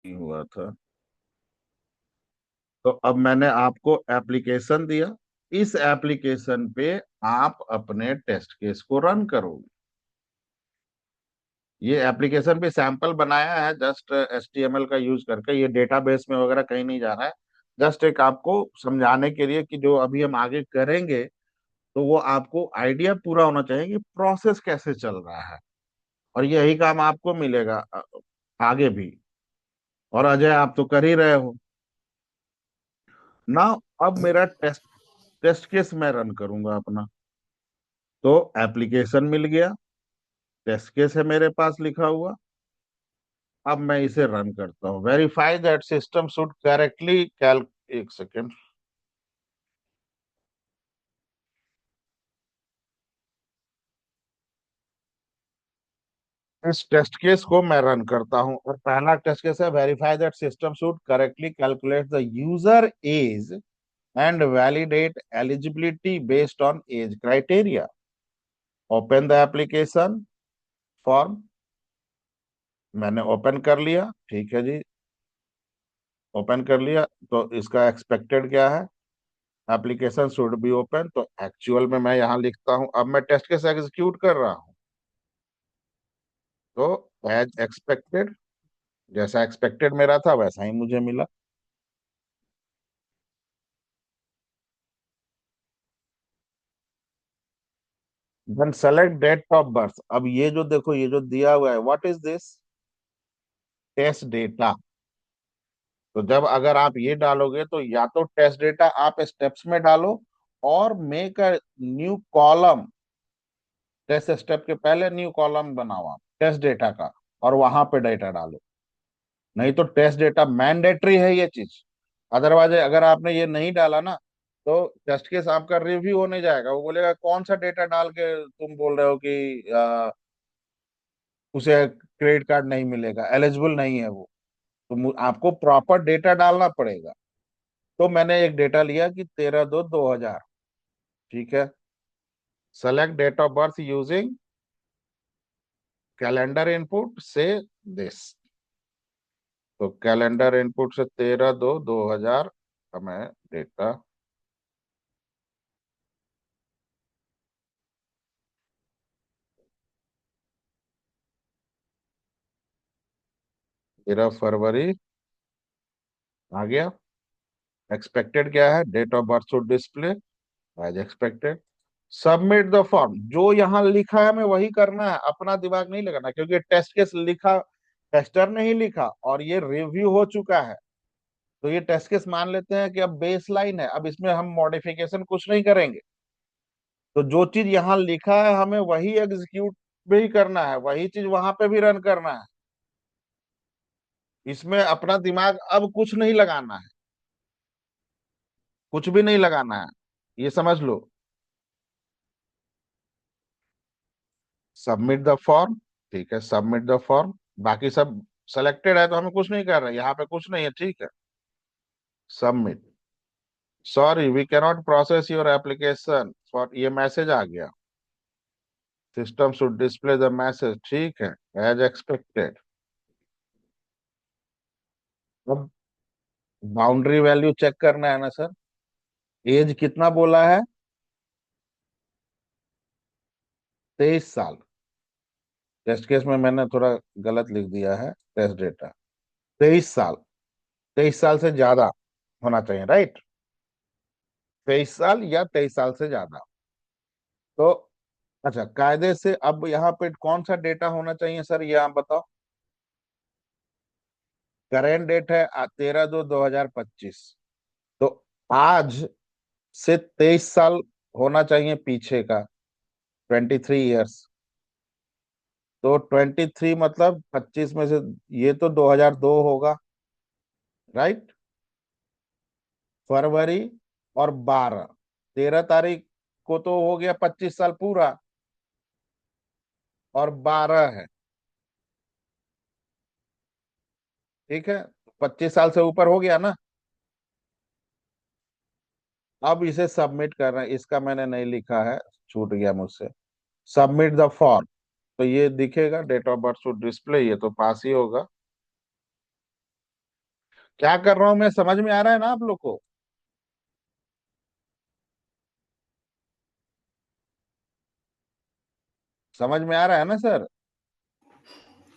हुआ था। तो अब मैंने आपको एप्लीकेशन दिया, इस एप्लीकेशन पे आप अपने टेस्ट केस को रन करोगे। ये एप्लीकेशन पे सैंपल बनाया है जस्ट HTML का यूज करके, ये डेटाबेस में वगैरह कहीं नहीं जा रहा है। जस्ट एक आपको समझाने के लिए कि जो अभी हम आगे करेंगे, तो वो आपको आइडिया पूरा होना चाहिए कि प्रोसेस कैसे चल रहा है। और यही काम आपको मिलेगा आगे भी। और अजय, आप तो कर ही रहे हो ना। अब मेरा टेस्ट टेस्ट केस मैं रन करूंगा अपना। तो एप्लीकेशन मिल गया, टेस्ट केस है मेरे पास लिखा हुआ। अब मैं इसे रन करता हूँ। Verify that system should correctly call, एक सेकेंड। इस टेस्ट केस को मैं रन करता हूँ और पहला टेस्ट केस है, verify that system should correctly calculate the user age and validate eligibility based on age criteria. Open the application form. मैंने ओपन कर लिया, ठीक है जी। ओपन कर लिया, तो इसका एक्सपेक्टेड क्या है? एप्लीकेशन शुड बी ओपन, तो एक्चुअल में मैं यहाँ लिखता हूँ। अब मैं टेस्ट केस एग्जीक्यूट कर रहा हूँ, तो एज एक्सपेक्टेड, जैसा एक्सपेक्टेड मेरा था वैसा ही मुझे मिला। Then select date of birth. अब ये जो देखो, ये जो दिया हुआ है, what is this? Test data. तो जब अगर आप ये डालोगे, तो या तो टेस्ट डेटा आप स्टेप्स में डालो, और make a new column. Test step के पहले न्यू कॉलम बनाओ आप टेस्ट डेटा का, और वहां पे डेटा डालो। नहीं तो टेस्ट डेटा मैंडेटरी है ये चीज। अदरवाइज अगर आपने ये नहीं डाला ना, तो टेस्ट केस आपका रिव्यू होने जाएगा। वो बोलेगा कौन सा डेटा डाल के तुम बोल रहे हो कि उसे क्रेडिट कार्ड नहीं मिलेगा, एलिजिबल नहीं है वो। तो आपको प्रॉपर डेटा डालना पड़ेगा। तो मैंने एक डेटा लिया कि 13/2/2000। ठीक है। Select date of birth using calendar input से दिस। तो कैलेंडर इनपुट से 13/2/2000 हमें डेटा। 13 फरवरी आ गया। एक्सपेक्टेड क्या है? Date of birth to display age expected. Submit the form. जो यहाँ लिखा है हमें वही करना है, अपना दिमाग नहीं लगाना, क्योंकि टेस्ट केस लिखा, टेस्टर ने ही लिखा, और ये रिव्यू हो चुका है। तो ये टेस्ट केस मान लेते हैं कि अब बेस लाइन है, अब इसमें हम मॉडिफिकेशन कुछ नहीं करेंगे। तो जो चीज यहाँ लिखा है हमें वही एग्जीक्यूट भी करना है, वही चीज वहां पे भी रन करना है। इसमें अपना दिमाग अब कुछ नहीं लगाना है, कुछ भी नहीं लगाना है, ये समझ लो। Submit the form. ठीक है, सबमिट द फॉर्म। बाकी सब सेलेक्टेड है, तो हमें कुछ नहीं कर रहे, यहाँ पे कुछ नहीं है, ठीक है। Submit. Sorry, we cannot process your application for, ये मैसेज आ गया। System should display the message, ठीक है, एज एक्सपेक्टेड। अब बाउंड्री वैल्यू चेक करना है ना सर। एज कितना बोला है? 23 साल। टेस्ट केस में मैंने थोड़ा गलत लिख दिया है, टेस्ट डेटा। 23 साल। 23 साल से ज्यादा होना चाहिए, राइट? 23 साल या 23 साल से ज्यादा। तो अच्छा, कायदे से अब यहाँ पे कौन सा डेटा होना चाहिए सर, ये आप बताओ। करेंट डेट है 13/2/2025। तो आज से 23 साल होना चाहिए पीछे का, 23 ईयर्स। तो 23 मतलब 25 में से, ये तो 2002 होगा, राइट? फरवरी और 12, 13 तारीख को तो हो गया 25 साल पूरा, और 12 है। ठीक है, 25 साल से ऊपर हो गया ना। अब इसे सबमिट कर रहे हैं, इसका मैंने नहीं लिखा है, छूट गया मुझसे। Submit the form. तो ये दिखेगा, date of birth to display, ये तो पास ही होगा। क्या कर रहा हूं मैं, समझ में आ रहा है ना आप लोग को? समझ में आ रहा है ना sir?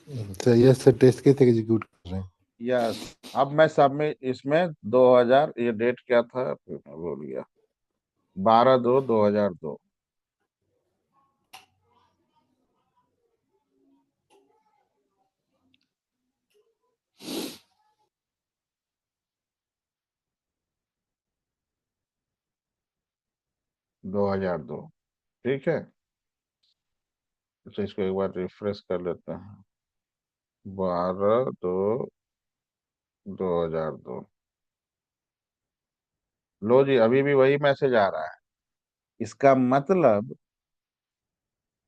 Sir yes sir, test case execute कर रहे हैं। यस। अब मैं सब में इसमें 2000, ये डेट क्या था फिर मैं भूल गया, 12/2/2002। 2002। ठीक है, तो इसको एक बार रिफ्रेश कर लेते हैं। 12/2/2002। लो जी, अभी भी वही मैसेज आ रहा है। इसका मतलब,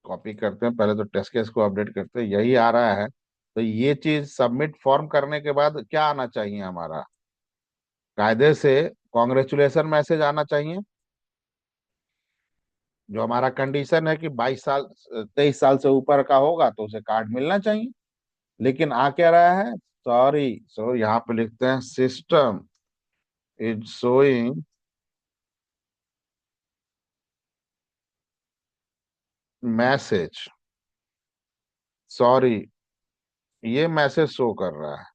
कॉपी करते हैं, पहले तो टेस्ट केस को अपडेट करते हैं, यही आ रहा है। तो ये चीज सबमिट फॉर्म करने के बाद क्या आना चाहिए हमारा, कायदे से कॉन्ग्रेचुलेशन मैसेज आना चाहिए। जो हमारा कंडीशन है कि 22 साल 23 साल से ऊपर का होगा तो उसे कार्ड मिलना चाहिए। लेकिन आ क्या रहा है, सॉरी, यहाँ पे लिखते हैं system is showing message, sorry, ये मैसेज शो कर रहा है।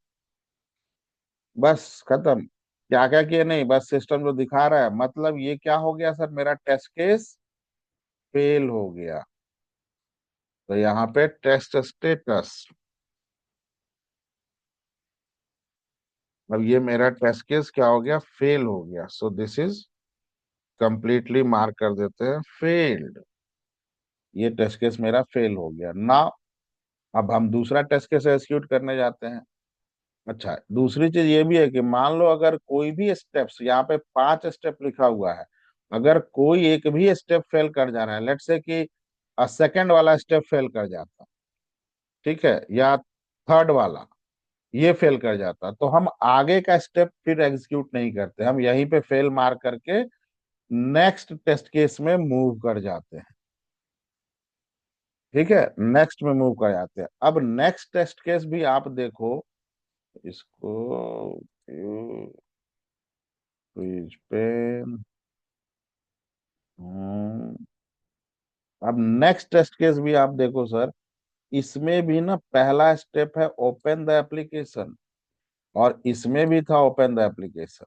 बस खत्म। क्या क्या किए नहीं, बस सिस्टम जो दिखा रहा है, मतलब ये क्या हो गया सर, मेरा टेस्ट केस फेल हो गया। तो यहाँ पे टेस्ट स्टेटस, अब ये मेरा टेस्ट केस क्या हो गया, फेल हो गया। So this is completely mark कर देते हैं फेल्ड। ये टेस्ट केस मेरा फेल हो गया ना। अब हम दूसरा टेस्ट केस एग्जीक्यूट करने जाते हैं। अच्छा, दूसरी चीज ये भी है कि मान लो अगर कोई भी स्टेप्स, यहाँ पे 5 स्टेप लिखा हुआ है, अगर कोई एक भी स्टेप फेल कर जा रहा है, लेट से कि सेकंड वाला स्टेप फेल कर जाता, ठीक है, या थर्ड वाला ये फेल कर जाता, तो हम आगे का स्टेप फिर एग्जीक्यूट नहीं करते, हम यहीं पे फेल मार करके नेक्स्ट टेस्ट केस में मूव कर जाते हैं। ठीक है, नेक्स्ट में मूव कर जाते हैं। अब नेक्स्ट टेस्ट केस भी आप देखो, इसको पेज पे, अब नेक्स्ट टेस्ट केस भी आप देखो सर, इसमें भी ना पहला स्टेप है ओपन द एप्लीकेशन, और इसमें भी था ओपन द एप्लीकेशन।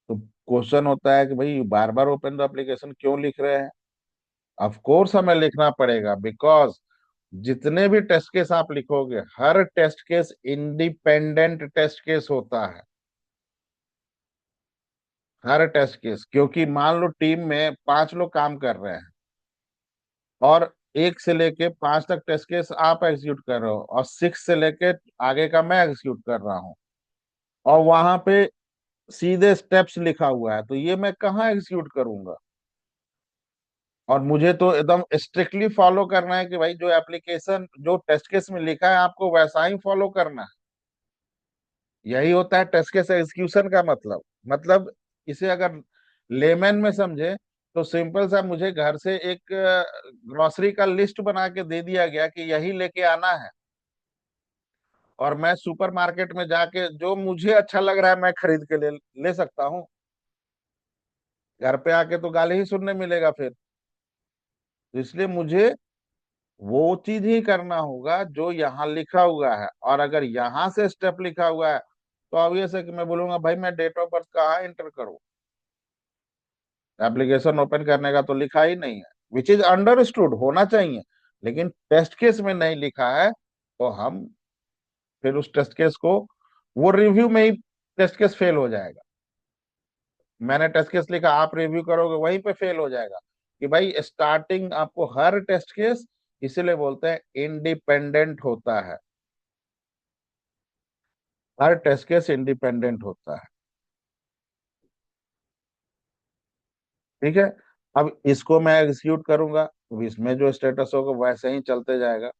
तो क्वेश्चन होता है कि भाई बार बार ओपन द एप्लीकेशन क्यों लिख रहे हैं? ऑफ कोर्स हमें लिखना पड़ेगा, बिकॉज जितने भी टेस्ट केस आप लिखोगे, हर test case independent test case होता है। हर टेस्ट केस, क्योंकि मान लो टीम में 5 लोग काम कर रहे हैं, और 1 से लेके 5 तक टेस्ट केस आप एग्जीक्यूट कर रहे हो, और 6 से लेके आगे का मैं एग्जीक्यूट कर रहा हूँ, और वहां पे सीधे स्टेप्स लिखा हुआ है, तो ये मैं कहाँ एग्जीक्यूट करूंगा? और मुझे तो एकदम स्ट्रिक्टली फॉलो करना है कि भाई जो एप्लीकेशन जो टेस्ट केस में लिखा है आपको वैसा ही फॉलो करना है। यही होता है टेस्ट केस एग्जीक्यूशन का मतलब इसे अगर लेमन में समझे, तो सिंपल सा मुझे घर से एक ग्रोसरी का लिस्ट बना के दे दिया गया कि यही लेके आना है, और मैं सुपरमार्केट में जाके जो मुझे अच्छा लग रहा है मैं खरीद के ले सकता हूँ। घर पे आके तो गाली ही सुनने मिलेगा फिर। तो इसलिए मुझे वो चीज ही करना होगा जो यहाँ लिखा हुआ है, और अगर यहाँ से स्टेप लिखा हुआ है तो ऑब्वियस है कि मैं बोलूंगा भाई मैं डेट ऑफ बर्थ कहाँ एंटर करूँ, एप्लीकेशन ओपन करने का तो लिखा ही नहीं है, विच इज अंडरस्टूड होना चाहिए। लेकिन टेस्ट केस में नहीं लिखा है, तो हम फिर उस टेस्ट केस को, वो रिव्यू में ही टेस्ट केस फेल हो जाएगा। मैंने टेस्ट केस लिखा, आप रिव्यू करोगे वहीं पे फेल हो जाएगा, कि भाई स्टार्टिंग आपको हर टेस्ट केस, इसीलिए बोलते हैं इंडिपेंडेंट होता है, हर टेस्ट केस इंडिपेंडेंट होता है। ठीक है, अब इसको मैं एग्जीक्यूट करूंगा, तो इसमें जो स्टेटस होगा वैसे ही चलते जाएगा।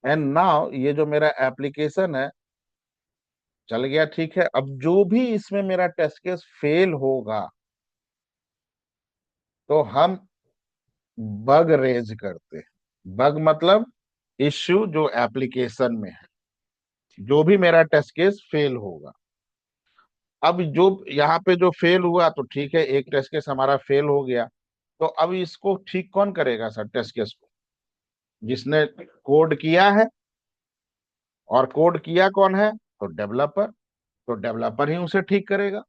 एंड नाउ ये जो मेरा एप्लीकेशन है चल गया, ठीक है। अब जो भी इसमें मेरा टेस्ट केस फेल होगा, तो हम बग रेज करते हैं। बग मतलब इश्यू जो एप्लीकेशन में है। जो भी मेरा टेस्ट केस फेल होगा। अब जो यहाँ पे जो फेल हुआ तो ठीक है, एक टेस्ट केस हमारा फेल हो गया, तो अब इसको ठीक कौन करेगा सर टेस्ट केस को? जिसने कोड किया है। और कोड किया कौन है? तो डेवलपर। तो डेवलपर ही उसे ठीक करेगा।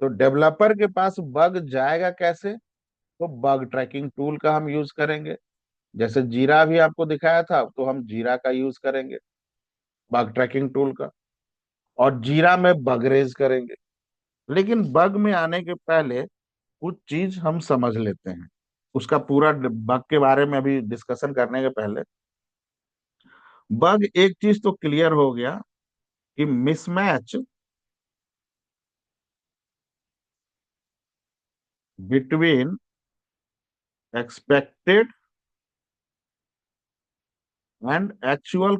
तो डेवलपर के पास बग जाएगा कैसे? तो बग ट्रैकिंग टूल का हम यूज करेंगे। जैसे जीरा भी आपको दिखाया था, तो हम जीरा का यूज करेंगे, बग ट्रैकिंग टूल का। और जीरा में बग रेज करेंगे। लेकिन बग में आने के पहले कुछ चीज हम समझ लेते हैं। उसका पूरा बग के बारे में अभी डिस्कशन करने के पहले, बग एक चीज तो क्लियर हो गया कि mismatch between expected and actual.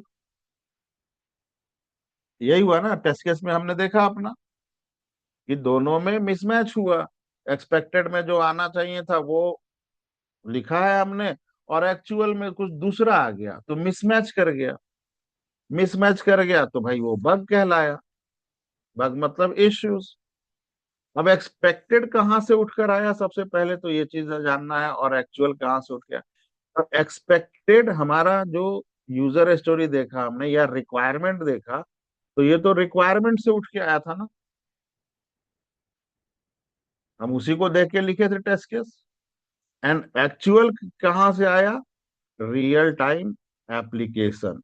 यही हुआ ना टेस्ट केस में, हमने देखा अपना कि दोनों में मिसमैच हुआ। एक्सपेक्टेड में जो आना चाहिए था वो लिखा है हमने, और एक्चुअल में कुछ दूसरा आ गया, तो मिसमैच कर गया। मिसमैच कर गया तो भाई वो बग कहलाया। बग मतलब इश्यूज। अब एक्सपेक्टेड कहाँ से उठकर आया, सबसे पहले तो ये चीज जानना है, और एक्चुअल कहाँ से उठ गया। तो एक्सपेक्टेड हमारा जो यूजर स्टोरी देखा हमने या रिक्वायरमेंट देखा, तो ये तो रिक्वायरमेंट से उठ के आया था ना। हम उसी को देख के लिखे थे टेस्ट केस। एंड एक्चुअल कहाँ से आया? रियल टाइम एप्लीकेशन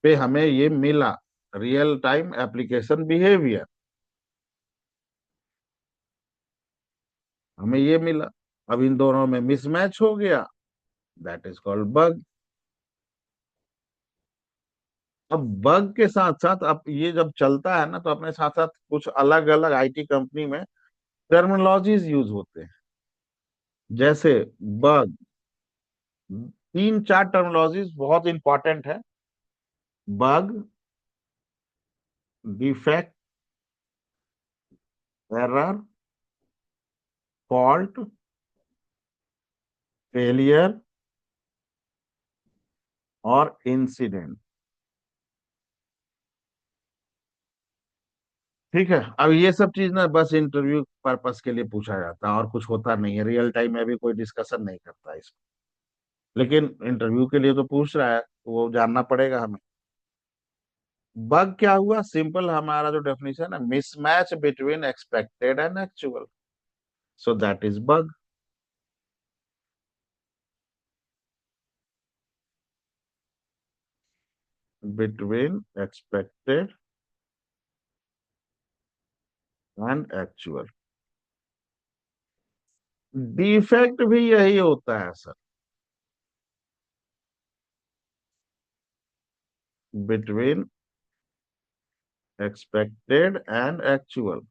पे हमें ये मिला, रियल टाइम एप्लीकेशन बिहेवियर हमें ये मिला। अब इन दोनों में मिसमैच हो गया, दैट इज कॉल्ड बग। अब बग के साथ साथ अब ये जब चलता है ना, तो अपने साथ साथ कुछ अलग अलग आईटी कंपनी में टर्मिनोलॉजीज यूज होते हैं। जैसे बग, तीन चार टर्मिनोलॉजीज बहुत इंपॉर्टेंट है। Bug, defect, error, fault, failure और इंसिडेंट। ठीक है। अब ये सब चीज ना बस इंटरव्यू पर्पस के लिए पूछा जाता है, और कुछ होता नहीं है, रियल टाइम में भी कोई डिस्कशन नहीं करता है इसको। लेकिन इंटरव्यू के लिए तो पूछ रहा है, तो वो जानना पड़ेगा हमें। बग क्या हुआ? सिंपल, हमारा जो डेफिनेशन है, mismatch between expected and actual, so that is bug. Between expected and actual. Defect भी यही होता है sir, between expected and actual.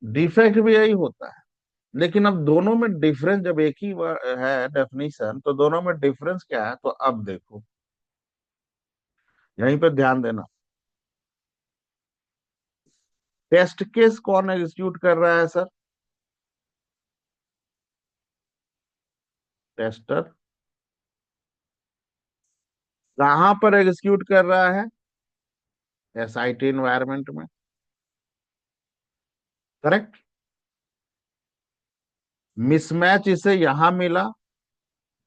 Defect भी यही होता है। लेकिन अब दोनों में डिफरेंस, जब एक ही है डेफिनेशन, तो दोनों में डिफरेंस क्या है? तो अब देखो, यहीं पे ध्यान देना। टेस्ट केस कौन एग्जीक्यूट कर रहा है सर? टेस्टर। कहां पर एग्जीक्यूट कर रहा है? एसआईटी इन्वायरमेंट में। करेक्ट। मिसमैच इसे यहां मिला,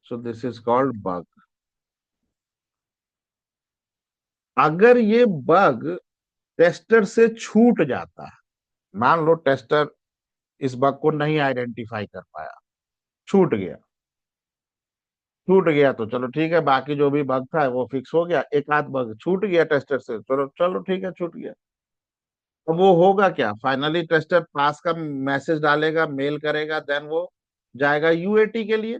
so this is called bug. अगर ये बग टेस्टर से छूट जाता है, मान लो टेस्टर इस बग को नहीं आइडेंटिफाई कर पाया, छूट गया। छूट गया तो चलो ठीक है, बाकी जो भी बग था वो फिक्स हो गया। एक आध बग छूट गया टेस्टर से, चलो चलो ठीक है, छूट गया। तो वो होगा क्या? फाइनली टेस्टर पास का मैसेज डालेगा, मेल करेगा, देन वो जाएगा यूएटी के लिए।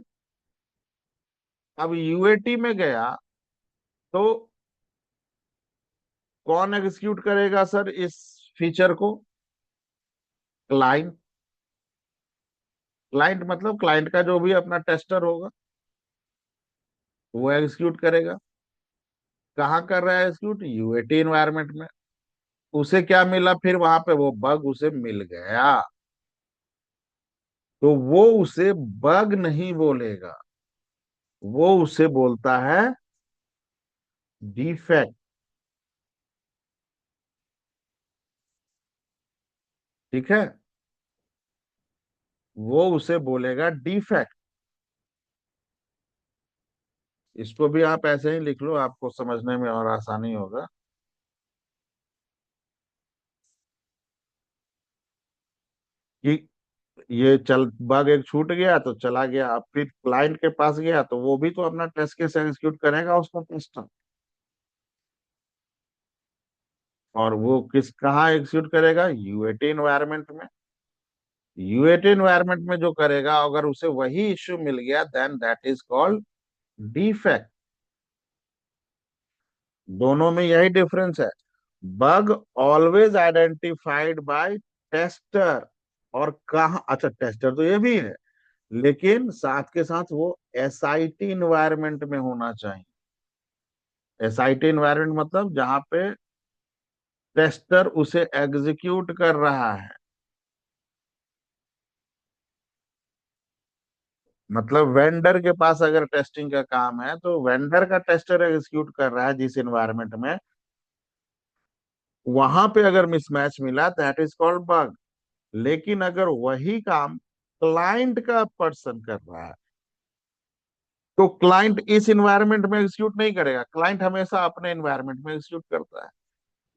अब यूएटी में गया तो कौन एग्जीक्यूट करेगा सर इस फीचर को? क्लाइंट। क्लाइंट मतलब क्लाइंट का जो भी अपना टेस्टर होगा, वो एग्जीक्यूट करेगा। कहाँ कर रहा है एग्जीक्यूट? यूएटी एनवायरनमेंट में। उसे क्या मिला फिर वहां पे? वो बग उसे मिल गया। तो वो उसे बग नहीं बोलेगा, वो उसे बोलता है डिफेक्ट। ठीक है, वो उसे बोलेगा डिफेक्ट। इसको भी आप ऐसे ही लिख लो, आपको समझने में और आसानी होगा कि ये चल बग एक छूट गया तो चला गया, अब फिर क्लाइंट के पास गया तो वो भी तो अपना टेस्ट केस एग्जीक्यूट करेगा उसका टेस्टर। और वो किस कहाँ एग्जीक्यूट करेगा? यूएटी एनवायरनमेंट में। यूएटी एनवायरनमेंट में जो करेगा, अगर उसे वही इश्यू मिल गया then that is called defect. दोनों में यही डिफरेंस है। Bug always identified by tester. और कहा, अच्छा टेस्टर तो ये भी है, लेकिन साथ के साथ वो एसआईटी इन्वायरमेंट में होना चाहिए। एसआईटी इन्वायरमेंट मतलब जहां पे टेस्टर उसे एग्जीक्यूट कर रहा है। मतलब वेंडर के पास अगर टेस्टिंग का काम है तो वेंडर का टेस्टर एग्जीक्यूट कर रहा है जिस इन्वायरमेंट में, वहां पे अगर मिसमैच मिला दैट इज कॉल्ड बग। लेकिन अगर वही काम क्लाइंट का पर्सन कर रहा है तो क्लाइंट इस इन्वायरमेंट में एग्जीक्यूट नहीं करेगा, क्लाइंट हमेशा अपने इन्वायरमेंट में एग्जीक्यूट करता है।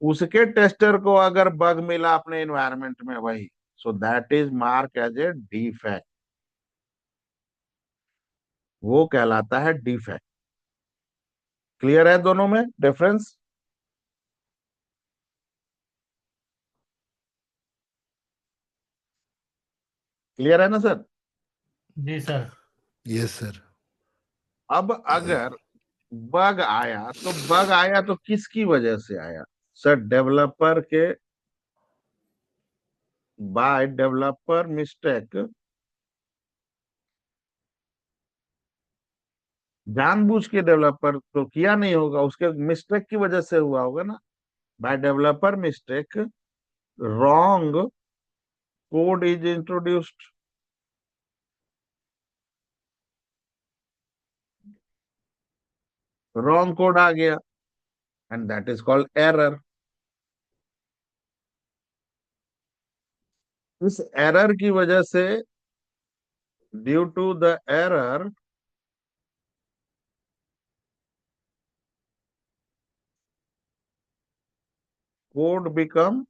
उसके टेस्टर को अगर बग मिला अपने इन्वायरमेंट में वही, so that is mark as a defect. वो कहलाता है डिफेक्ट। क्लियर है दोनों में डिफरेंस? क्लियर है ना सर? जी सर। Yes sir. अब अगर बग आया तो किसकी वजह से आया? सर डेवलपर के, बाय डेवलपर मिस्टेक। जानबूझ के डेवलपर तो किया नहीं होगा, उसके मिस्टेक की वजह से हुआ होगा ना। By developer mistake wrong code is introduced. Wrong code आ गया and that is called error. इस एरर की वजह से, due to the error, code become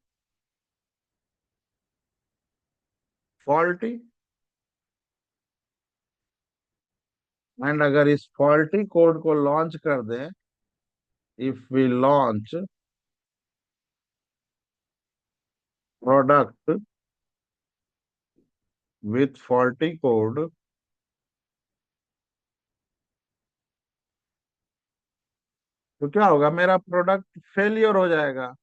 faulty. And अगर इस फॉल्टी कोड को लॉन्च कर दें, if we launch product with faulty code, तो क्या होगा? मेरा प्रोडक्ट फेलियर हो जाएगा।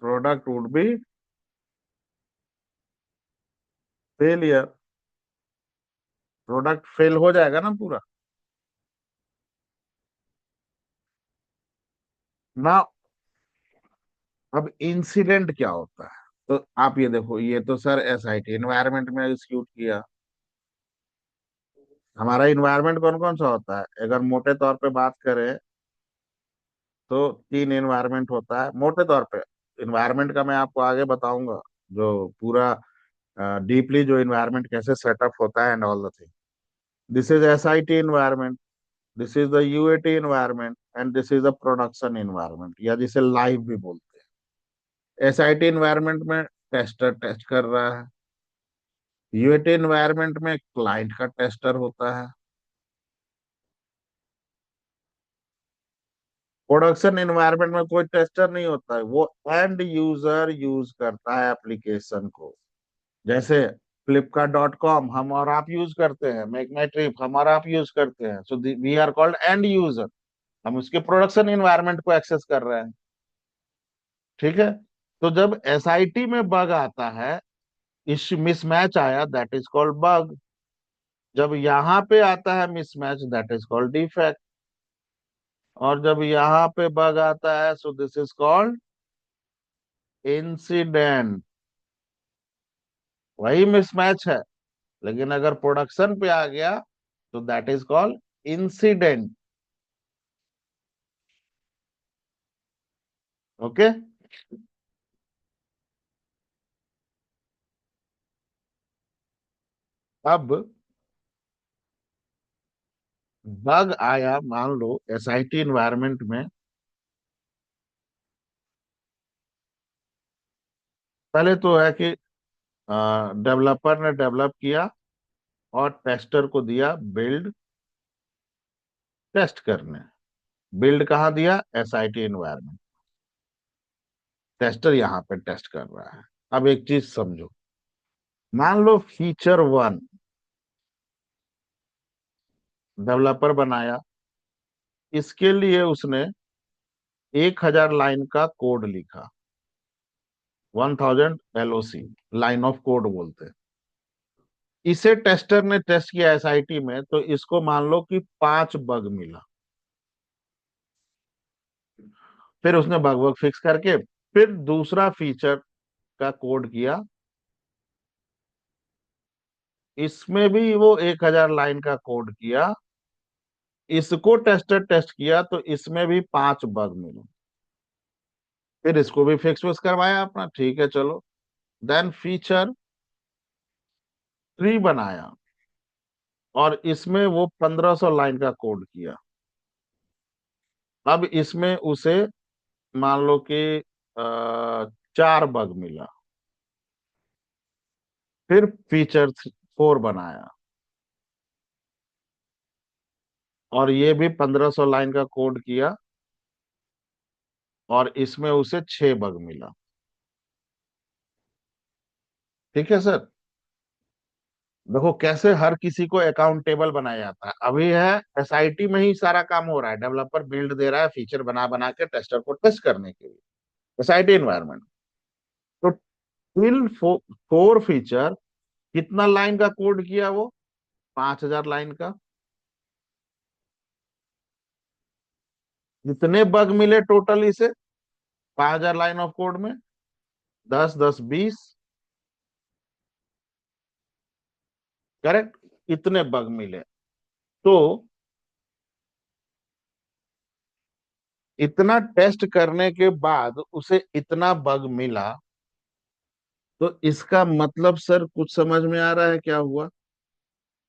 Product would be failure. Product fail हो जाएगा ना पूरा ना। अब इंसिडेंट क्या होता है? तो आप ये देखो, ये तो सर एसआईटी एनवायरनमेंट में एग्जीक्यूट किया। हमारा इन्वायरमेंट कौन कौन सा होता है? अगर मोटे तौर पे बात करें तो तीन इन्वायरमेंट होता है मोटे तौर पे। इन्वायरमेंट का मैं आपको आगे बताऊंगा, जो पूरा डीपली जो इन्वायरमेंट कैसे सेटअप होता है and all the thing. This is SIT environment, this is the UAT environment and this is the production environment, या जिसे लाइव भी बोलते हैं। एसआईटी इन्वायरमेंट में टेस्टर टेस्ट कर रहा है। यूएटी इन्वायरमेंट में क्लाइंट का टेस्टर होता है। प्रोडक्शन इन्वायरमेंट में कोई टेस्टर नहीं होता है, वो एंड यूजर यूज करता है एप्लीकेशन को। जैसे flipkart.com हम और आप यूज करते हैं, मेक माई ट्रिप हम और आप यूज करते हैं, so we are called end user. हम उसके प्रोडक्शन इन्वायरमेंट को एक्सेस कर रहे हैं। ठीक है, तो जब एसआईटी में बग आता है, इस मिसमैच आया, दैट इज कॉल्ड बग। जब यहाँ पे आता है mismatch, that is called defect. और जब यहाँ पे बग आता है, so this is called incident. वही मिसमैच है, लेकिन अगर प्रोडक्शन पे आ गया तो that is called incident. Okay. अब बग आया मान लो एसआईटी इन्वायरमेंट में। पहले तो है कि डेवलपर ने डेवलप किया और टेस्टर को दिया बिल्ड टेस्ट करने। बिल्ड कहाँ दिया? SIT environment. टेस्टर यहाँ पे टेस्ट कर रहा है। अब एक चीज समझो, मान लो फीचर 1 डेवलपर बनाया, इसके लिए उसने 1000 लाइन का कोड लिखा। 1000 LOC, लाइन ऑफ कोड बोलते हैं। इसे टेस्टर ने टेस्ट किया एसआईटी में, तो इसको मान लो कि 5 बग मिला। फिर उसने बग वग फिक्स करके फिर दूसरा फीचर का कोड किया, इसमें भी वो 1000 लाइन का कोड किया। इसको टेस्टर टेस्ट किया तो इसमें भी 5 बग मिले। फिर इसको भी फिक्स विक्स करवाया अपना, ठीक है चलो। देन फीचर 3 बनाया और इसमें वो 1500 लाइन का कोड किया। अब इसमें उसे मान लो कि 4 बग मिला। फिर फीचर 4 बनाया और ये भी 1500 लाइन का कोड किया और इसमें उसे 6 बग मिला। ठीक है सर। देखो कैसे हर किसी को अकाउंटेबल बनाया जाता है। अभी है एसआईटी में ही सारा काम हो रहा है, डेवलपर बिल्ड दे रहा है फीचर बना बना के टेस्टर को टेस्ट करने के लिए, एसआईटी इन्वायरमेंट। तो टिल 4 फीचर कितना लाइन का कोड किया वो? 5000 लाइन का। जितने बग मिले टोटल इसे 5000 लाइन ऑफ कोड में, 10 10 20, करेक्ट। इतने बग मिले। तो इतना टेस्ट करने के बाद उसे इतना बग मिला, तो इसका मतलब सर कुछ समझ में आ रहा है क्या हुआ?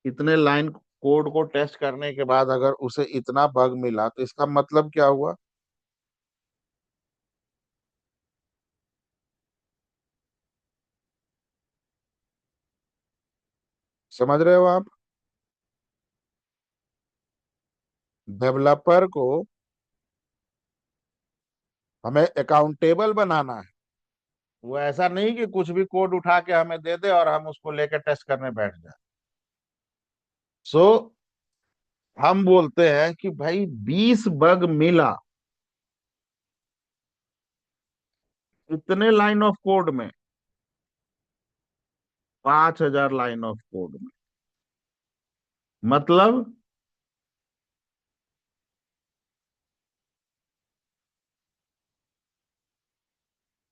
इतने लाइन कोड को टेस्ट करने के बाद अगर उसे इतना बग मिला तो इसका मतलब क्या हुआ? समझ रहे हो आप? डेवलपर को हमें अकाउंटेबल बनाना है। वो ऐसा नहीं कि कुछ भी कोड उठा के हमें दे दे और हम उसको लेकर टेस्ट करने बैठ जाए। सो हम बोलते हैं कि भाई 20 बग मिला इतने लाइन ऑफ कोड में, 5000 लाइन ऑफ कोड में। मतलब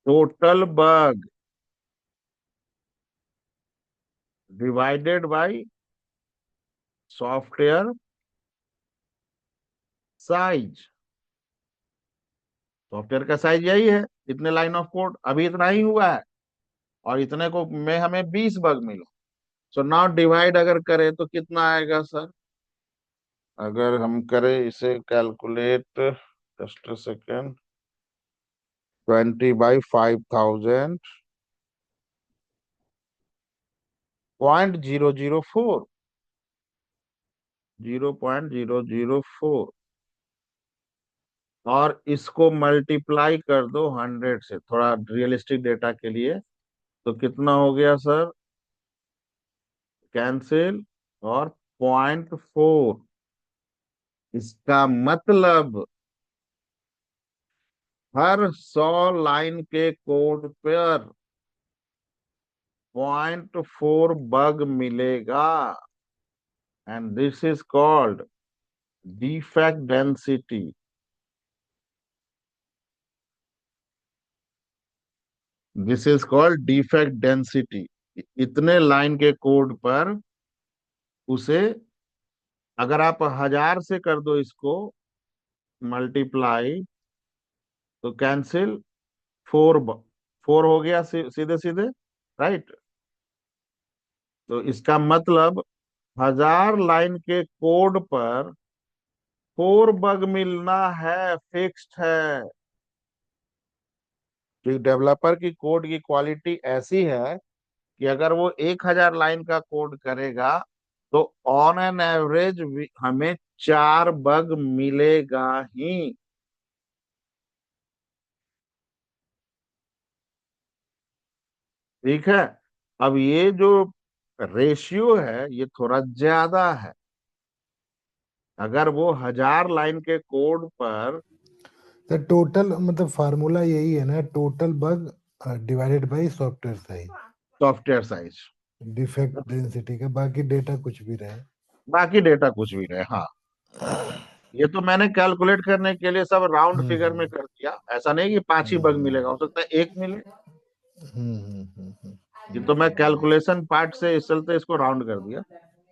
total bug divided by software size. Software का साइज यही है, इतने लाइन ऑफ कोड, अभी इतना ही हुआ है और इतने को में हमें 20 बग मिला। सो नाउ डिवाइड अगर करें तो कितना आएगा सर? अगर हम करें इसे कैलकुलेट, जस्ट सेकेंड, 20/5000, 0.004, 0.004, और इसको मल्टीप्लाई कर दो 100 से, थोड़ा रियलिस्टिक डेटा के लिए। तो कितना हो गया सर? कैंसिल और 0.4। इसका मतलब हर 100 लाइन के कोड पर 0.4 बग मिलेगा। And this is called defect density. This is called defect density. इतने लाइन के कोड पर उसे अगर आप 1000 से कर दो इसको मल्टीप्लाई, तो कैंसिल, फोर, फोर हो गया सीधे सीधे, राइट। तो इसका मतलब 1000 लाइन के कोड पर 4 बग मिलना है, फिक्स्ड है। कि डेवलपर की कोड की क्वालिटी ऐसी है कि अगर वो 1000 लाइन का कोड करेगा तो ऑन एन एवरेज हमें 4 बग मिलेगा ही। ठीक है। अब ये जो रेशियो है ये थोड़ा ज्यादा है। अगर वो 1000 लाइन के कोड पर तो टोटल मतलब फार्मूला यही है ना, total bug divided by software size, software size, defect density का, बाकी डेटा कुछ भी रहे। बाकी डेटा कुछ भी रहे, हाँ। ये तो मैंने कैलकुलेट करने के लिए सब राउंड फिगर में हम्म कर दिया, ऐसा नहीं कि 5 ही बग मिलेगा, हो सकता है एक मिले। ये तो मैं कैलकुलेशन पार्ट से इस चलते इसको राउंड कर दिया।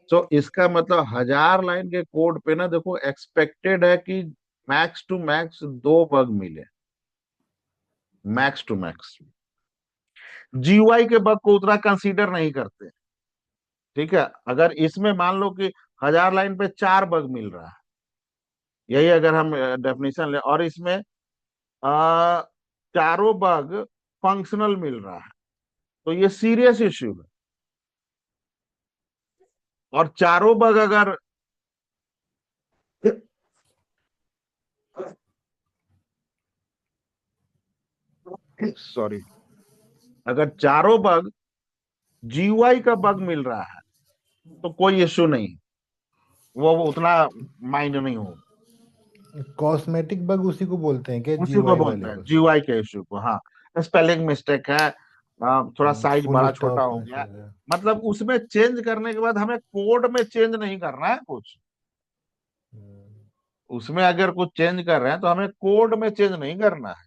तो इसका मतलब 1000 लाइन के कोड पे ना देखो, एक्सपेक्टेड है कि मैक्स टू मैक्स 2 बग मिले, मैक्स टू मैक्स। जीयूआई के बग को उतना कंसीडर नहीं करते। ठीक है। अगर इसमें मान लो कि 1000 लाइन पे 4 बग मिल रहा है, यही अगर हम डेफिनेशन ले, और इसमें आ, चारों बग फंक्शनल मिल रहा है, तो ये सीरियस इश्यू है। और चारों बग अगर सॉरी, अगर चारों बग जीयूआई का बग मिल रहा है तो कोई इश्यू नहीं, वो उतना माइंड नहीं होगा। कॉस्मेटिक बग उसी को बोलते हैं क्या, उसी को जीयूआई बोलते वाले हैं को? जीयूआई के इश्यू को, हाँ। स्पेलिंग मिस्टेक है, थोड़ा साइज फुल बड़ा छोटा स्टॉप हो गया, मैसेज है। मतलब उसमें चेंज करने के बाद हमें कोड में चेंज नहीं करना है कुछ। हम्म, उसमें अगर कुछ चेंज कर रहे हैं तो हमें कोड में चेंज नहीं करना है,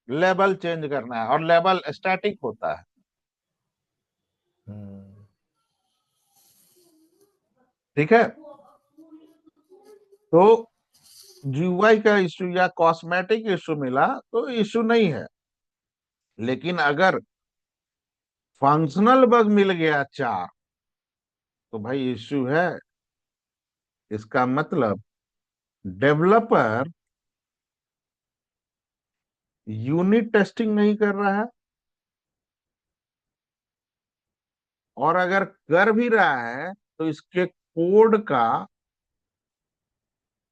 लेबल चेंज करना है, और लेबल स्टैटिक होता है। हम्म, ठीक है। तो जीयूआई का इश्यू या कॉस्मेटिक इश्यू मिला तो इश्यू नहीं है। लेकिन अगर फंक्शनल बग मिल गया 4, तो भाई इश्यू है। इसका मतलब डेवलपर यूनिट टेस्टिंग नहीं कर रहा है, और अगर कर भी रहा है तो इसके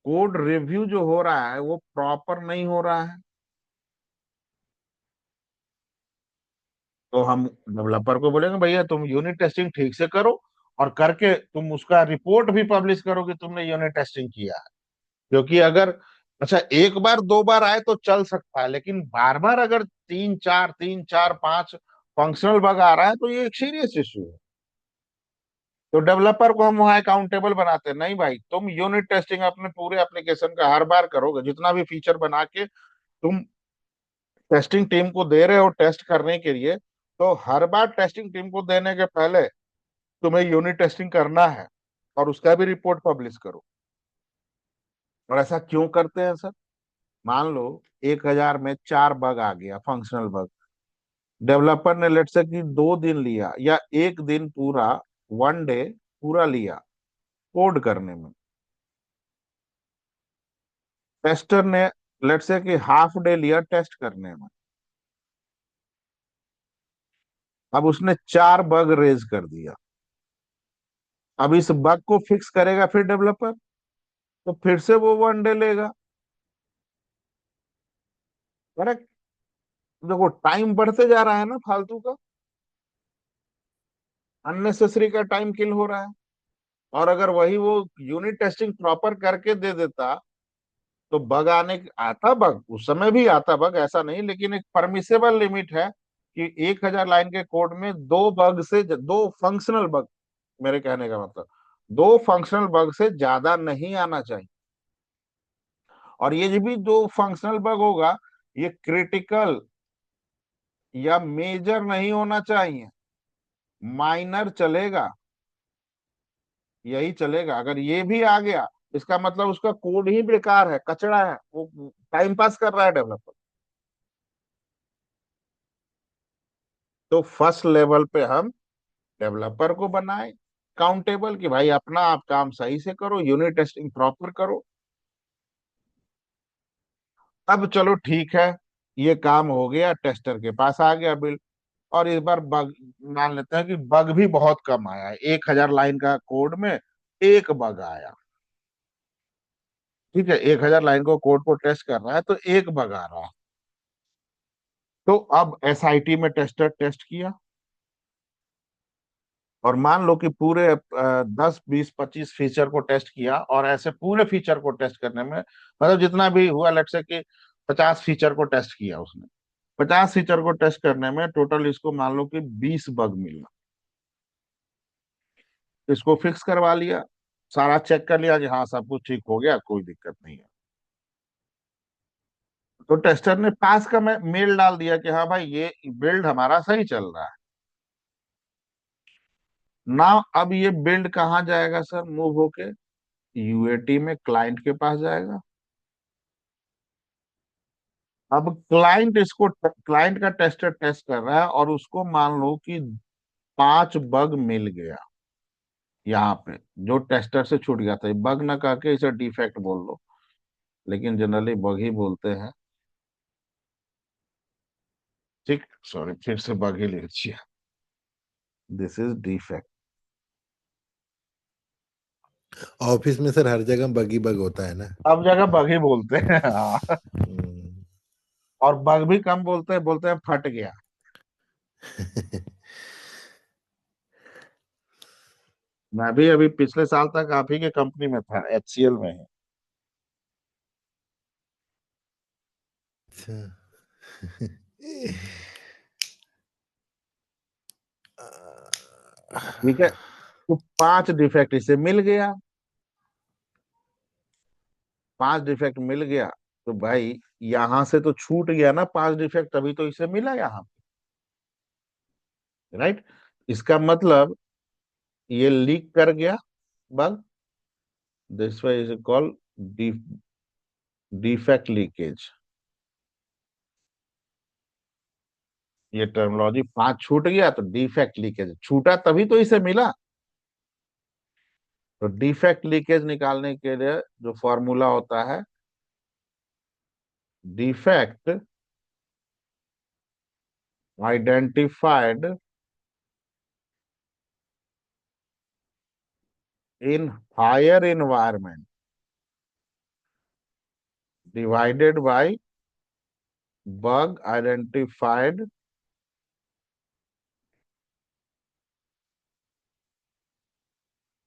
कोड रिव्यू जो हो रहा है वो प्रॉपर नहीं हो रहा है। तो हम डेवलपर को बोलेंगे भैया तुम यूनिट टेस्टिंग ठीक से करो, और करके तुम उसका रिपोर्ट भी पब्लिश करो कि तुमने यूनिट टेस्टिंग किया है। क्योंकि अगर अच्छा एक बार दो बार आए तो चल सकता है, लेकिन बार बार अगर तीन चार पांच फंक्शनल बग आ रहा है तो ये एक सीरियस इश्यू है। तो डेवलपर को हम वहां अकाउंटेबल बनाते हैं, नहीं भाई तुम यूनिट टेस्टिंग अपने पूरे एप्लीकेशन का हर बार करोगे, जितना भी फीचर बना के तुम टेस्टिंग टीम को दे रहे हो टेस्ट करने के लिए, तो हर बार टेस्टिंग टीम को देने के पहले तुम्हें यूनिट टेस्टिंग करना है, और उसका भी रिपोर्ट पब्लिश करो। और ऐसा क्यों करते हैं सर? मान लो 1000 में 4 बग आ गया, फंक्शनल बग। डेवलपर ने लेट से कि 2 दिन लिया या एक दिन पूरा, 1 डे पूरा लिया कोड करने में। टेस्टर ने लेट से कि हाफ डे लिया टेस्ट करने में। अब उसने 4 बग रेज कर दिया। अब इस बग को फिक्स करेगा फिर डेवलपर, तो फिर से वो 1 डे लेगा। करेक्ट। देखो टाइम बढ़ते जा रहा है ना फालतू का, अननेसेसरी का टाइम किल हो रहा है। और अगर वही वो यूनिट टेस्टिंग प्रॉपर करके दे देता तो बग आता बग, उस समय भी आता बग, ऐसा नहीं, लेकिन एक परमिसेबल लिमिट है कि 1000 लाइन के कोड में 2 फंक्शनल बग, मेरे कहने का मतलब 2 फंक्शनल बग से ज्यादा नहीं आना चाहिए। और ये भी जो फंक्शनल बग होगा ये क्रिटिकल या मेजर नहीं होना चाहिए। माइनर चलेगा, यही चलेगा। अगर ये भी आ गया, इसका मतलब उसका कोड ही बेकार है, कचरा है, वो टाइम पास कर रहा है डेवलपर। तो फर्स्ट लेवल पे हम डेवलपर को बनाए काउंटेबल कि भाई अपना आप काम सही से करो, यूनिट टेस्टिंग प्रॉपर करो। अब चलो ठीक है, ये काम हो गया, टेस्टर के पास आ गया बिल। और इस बार बग, मान लेते हैं कि बग भी बहुत कम आया है, 1,000 लाइन का कोड में एक बग आया। ठीक है, 1,000 लाइन को कोड को टेस्ट कर रहा है तो एक बग आ रहा है। तो अब एसआईटी में टेस्टर टेस्ट किया, और मान लो कि पूरे 10, 20, 25 फीचर को टेस्ट किया, और ऐसे पूरे फीचर को टेस्ट करने में मतलब जितना भी हुआ, लेट से कि 50 फीचर को टेस्ट किया उसने, 50 फीचर को टेस्ट करने में टोटल इसको मान लो कि 20 बग मिला। इसको फिक्स करवा लिया, सारा चेक कर लिया कि हाँ सब कुछ ठीक हो गया, कोई दिक्कत नहीं है। तो टेस्टर ने पास का मेल डाल दिया कि हाँ भाई ये बिल्ड हमारा सही चल रहा है ना। अब ये बिल्ड कहाँ जाएगा सर, मूव होके यूएटी में क्लाइंट के पास जाएगा। अब क्लाइंट का टेस्टर टेस्ट कर रहा है, और उसको मान लो कि 5 बग मिल गया यहाँ पे, जो टेस्टर से छूट गया था। बग ना कह के इसे डिफेक्ट बोल लो, लेकिन जनरली बग ही बोलते हैं। ठीक, सॉरी, फिर से बग ही लिख दिया, दिस इज डिफेक्ट। ऑफिस में सर हर जगह बगी बग होता है ना। अब जगह बग ही बोलते हैं, हाँ। हम्म। और बग भी कम बोलते हैं फट गया। मैं भी अभी पिछले साल तक आप ही के कंपनी में था, एचसीएल में है। अच्छा। ठीक है, तो 5 डिफेक्ट इसे मिल गया, 5 डिफेक्ट मिल गया। तो भाई यहां से तो छूट गया ना 5 डिफेक्ट, तभी तो इसे मिला यहाँ पे, राइट। इसका मतलब ये लीक कर गया bug, this why is called defect leakage. ये टर्मिनोलॉजी, 5 छूट गया तो डिफेक्ट लीकेज, छूटा तभी तो इसे मिला। तो डिफेक्ट लीकेज निकालने के लिए जो फॉर्मूला होता है, defect identified in higher environment divided by bug identified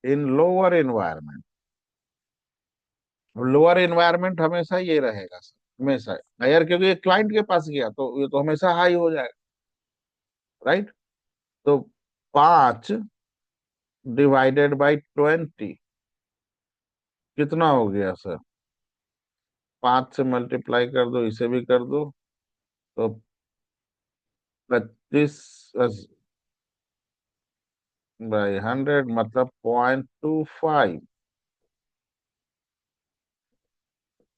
in lower environment. Lower environment हमेशा ये रहेगा सर, हमेशा हायर, क्योंकि ये क्लाइंट के पास गया तो ये तो हमेशा हाई हो जाएगा, राइट। तो 5 डिवाइडेड बाई 20 कितना हो गया सर, 5 से मल्टीप्लाई कर दो, इसे भी कर दो, तो 25/100 मतलब 0.25।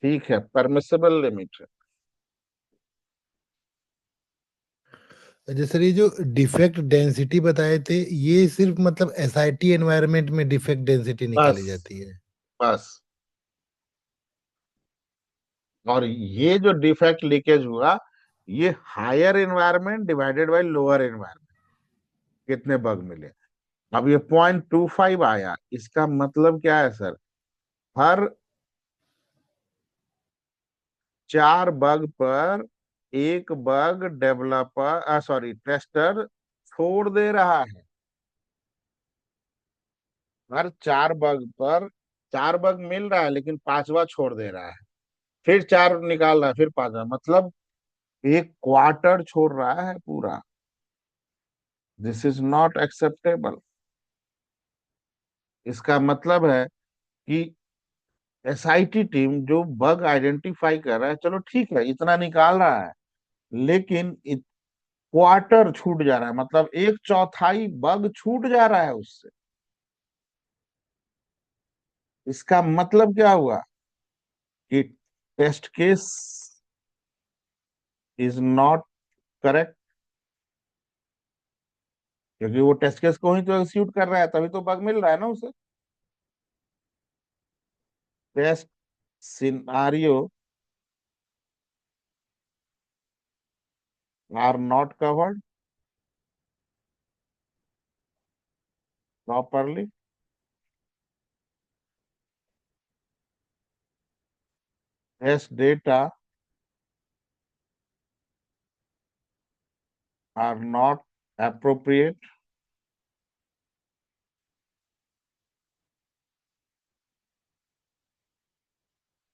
ठीक है, परमिसेबल लिमिट है। अच्छा सर, ये जो डिफेक्ट डेंसिटी बताए थे, ये सिर्फ मतलब एसआईटी एनवायरनमेंट में डिफेक्ट डेंसिटी निकाली बस, जाती है। बस। और ये जो डिफेक्ट लीकेज हुआ, ये higher environment divided by lower environment, कितने बग मिले। अब ये 0.25 आया, इसका मतलब क्या है सर, हर 4 बग पर एक बग डेवलपर, सॉरी, टेस्टर छोड़ दे रहा है। हर 4 बग पर 4 बग मिल रहा है, लेकिन 5वां छोड़ दे रहा है, फिर 4 निकाल रहा है, फिर 5वां, मतलब एक क्वार्टर छोड़ रहा है पूरा। This is not acceptable. इसका मतलब है कि एसआईटी टीम जो बग आइडेंटिफाई कर रहा है, चलो ठीक है, इतना निकाल रहा है, लेकिन क्वार्टर छूट जा रहा है, मतलब एक चौथाई बग छूट जा रहा है उससे। इसका मतलब क्या हुआ कि test case is not correct, क्योंकि वो टेस्ट केस को ही तो एग्जीक्यूट कर रहा है, तभी तो बग मिल रहा है ना उसे। Test scenario are not covered properly, test data are not appropriate,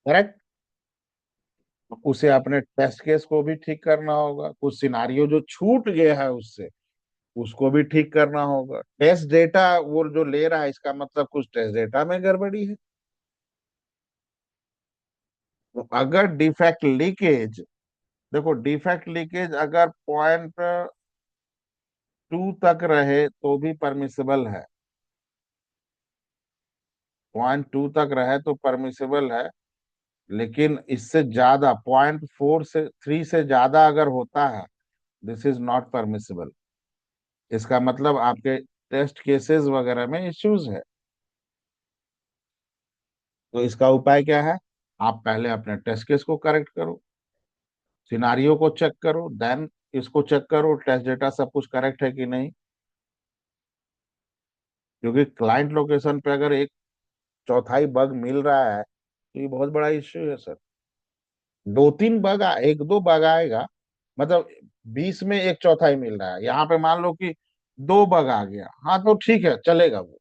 correct. उसे अपने टेस्ट केस को भी ठीक करना होगा, कुछ सिनारियो जो छूट गया है उससे उसको भी ठीक करना होगा। टेस्ट डेटा वो जो ले रहा है, इसका मतलब कुछ टेस्ट डेटा में गड़बड़ी है। तो अगर डिफेक्ट लीकेज, देखो डिफेक्ट लीकेज अगर .2 तक रहे तो भी परमिसिबल है, .2 तक रहे तो परमिसिबल है। लेकिन इससे ज्यादा .4 से 3 से ज्यादा अगर होता है, दिस इज नॉट परमिसिबल। इसका मतलब आपके टेस्ट केसेस वगैरह में इश्यूज है। तो इसका उपाय क्या है? आप पहले अपने टेस्ट केस को करेक्ट करो, सिनारियो को चेक करो, देन इसको चेक करो टेस्ट डेटा सब कुछ करेक्ट है कि नहीं। क्योंकि क्लाइंट लोकेशन पे अगर एक चौथाई बग मिल रहा है तो ये बहुत बड़ा इश्यू है सर। दो तीन बग एक दो बग आएगा, मतलब 20 में एक चौथाई मिल रहा है, यहाँ पे मान लो कि दो बग आ गया, हाँ तो ठीक है चलेगा वो।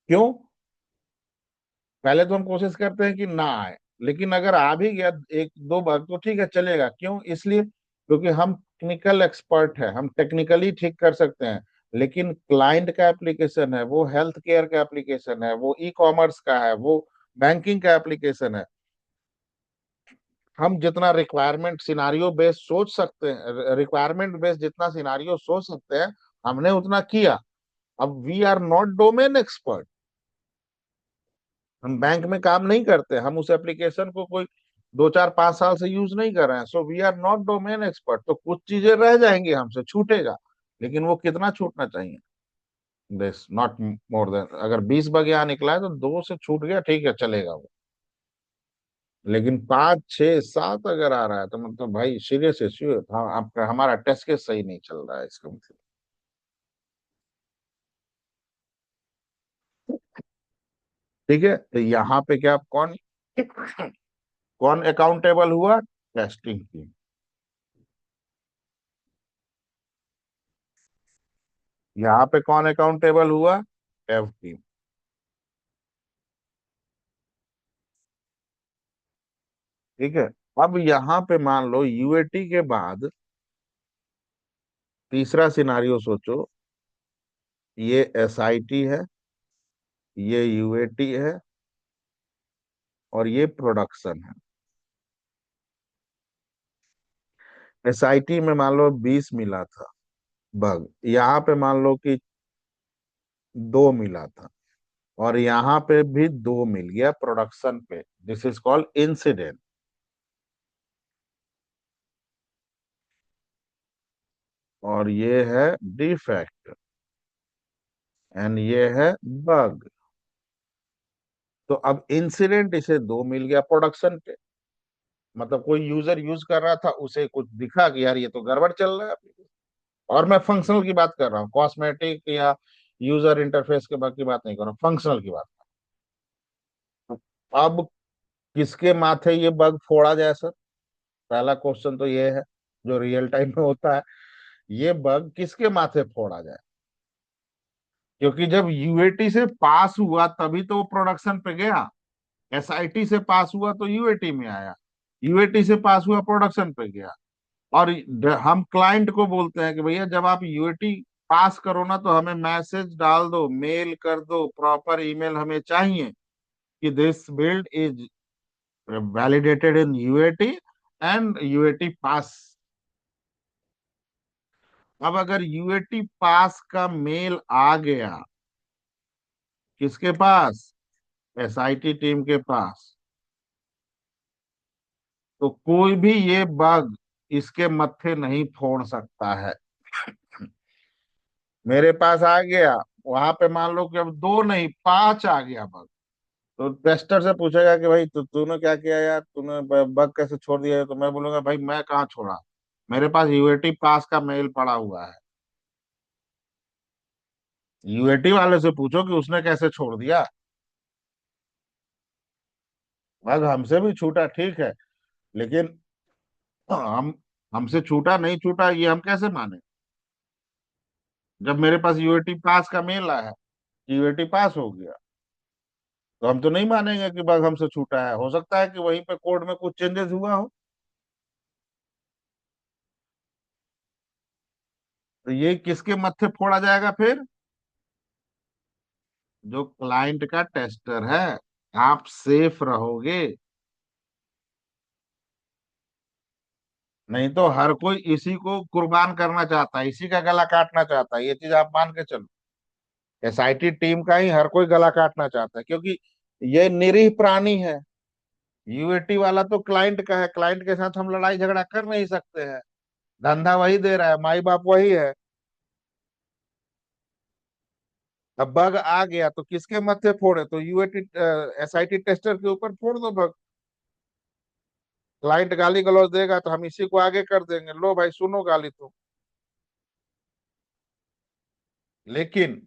क्यों? पहले तो हम कोशिश करते हैं कि ना आए, लेकिन अगर आ भी गया एक दो बार तो ठीक है चलेगा। क्यों? इसलिए क्योंकि हम टेक्निकल एक्सपर्ट है, हम टेक्निकली ठीक कर सकते हैं। लेकिन क्लाइंट का एप्लीकेशन है, वो हेल्थ केयर का एप्लीकेशन है, वो ई कॉमर्स का है, वो बैंकिंग का एप्लीकेशन है। हम जितना रिक्वायरमेंट सिनारियो बेस्ड सोच सकते हैं, रिक्वायरमेंट बेस्ड जितना सिनारियो सोच सकते हैं, हमने उतना किया। अब we are not domain expert, हम बैंक में काम नहीं करते, हम उस एप्लीकेशन को कोई 2 4 5 साल से यूज नहीं कर रहे हैं। So we are not domain expert, तो कुछ चीजें रह जाएंगी हमसे, छूटेगा। लेकिन वो कितना छूटना चाहिए? दिस नॉट मोर देन, अगर 20 बग यहाँ निकला है तो दो से छूट गया, ठीक है चलेगा वो। लेकिन 5 6 7 अगर आ रहा है तो मतलब भाई सीरियस इश्यू है। हाँ, आपका हमारा टेस्ट केस सही नहीं चल रहा है, इसका मतलब। ठीक है, तो यहाँ पे क्या कौन कौन अकाउंटेबल हुआ? Testing team. यहाँ पे कौन अकाउंटेबल हुआ? F team. ठीक है। अब यहाँ पे मान लो यूएटी के बाद तीसरा सिनारियो सोचो, ये एसआईटी है, ये यूएटी है, और ये प्रोडक्शन है। एसआईटी में मान लो 20 मिला था बग, यहाँ पे मान लो कि 2 मिला था, और यहाँ पे भी 2 मिल गया प्रोडक्शन पे। दिस इज कॉल्ड इंसिडेंट, और ये है डिफेक्ट, एंड ये है बग। तो अब इंसिडेंट इसे 2 मिल गया प्रोडक्शन पे, मतलब कोई यूजर यूज कर रहा था, उसे कुछ दिखा कि यार ये तो गड़बड़ चल रहा है application। और मैं फंक्शनल की बात कर रहा हूँ, कॉस्मेटिक या यूजर इंटरफेस के बात की बात नहीं कर रहा हूँ, फंक्शनल की बात। अब किसके माथे ये बग फोड़ा जाए सर? पहला क्वेश्चन तो ये है जो रियल टाइम में होता है, ये बग किसके माथे फोड़ा जाए? क्योंकि जब यूएटी से पास हुआ तभी तो वो प्रोडक्शन पे गया, एसआईटी से पास हुआ तो यूएटी में आया, यूएटी से पास हुआ प्रोडक्शन पे गया। और हम क्लाइंट को बोलते हैं कि भैया जब आप यूएटी पास करो ना तो हमें मैसेज डाल दो, मेल कर दो, प्रॉपर ईमेल हमें चाहिए कि this build is validated in UAT and UAT pass. अब अगर यूएटी पास का मेल आ गया किसके पास, एसआईटी टीम के पास, तो कोई भी ये बग इसके मत्थे नहीं फोड़ सकता है। मेरे पास आ गया, वहां पे मान लो कि अब दो नहीं पांच आ गया बग, तो टेस्टर से पूछेगा कि भाई तूने क्या किया यार, तूने बग कैसे छोड़ दिया, तो मैं बोलूंगा भाई मैं कहाँ छोड़ा, मेरे पास यूएटी पास का मेल पड़ा हुआ है। यूएटी वाले से पूछो कि उसने कैसे छोड़ दिया। बग हमसे भी छूटा ठीक है, लेकिन हम हमसे छूटा नहीं छूटा ये हम कैसे माने, जब मेरे पास यूएटी पास का मेल आया, यूएटी पास हो गया, तो हम तो नहीं मानेंगे कि बग हमसे छूटा है। हो सकता है कि वहीं पे कोड में कुछ चेंजेस हुआ हो, तो ये किसके मत्थे फोड़ा जाएगा फिर, जो क्लाइंट का टेस्टर है। आप सेफ रहोगे, नहीं तो हर कोई इसी को कुर्बान करना चाहता है, इसी का गला काटना चाहता है, ये चीज आप मान के चलो। एसआईटी टीम का ही हर कोई गला काटना चाहता है, क्योंकि ये निरीह प्राणी है। यूएटी वाला तो क्लाइंट का है, क्लाइंट के साथ हम लड़ाई झगड़ा कर नहीं सकते हैं, धंधा वही दे रहा है, माई बाप वही है। अब बग आ गया तो किसके मत्थे फोड़े, तो यूएटी एसआईटी टेस्टर के ऊपर फोड़ दो बग। क्लाइंट गाली गलौज देगा तो हम इसी को आगे कर देंगे, लो भाई सुनो गाली तुम। लेकिन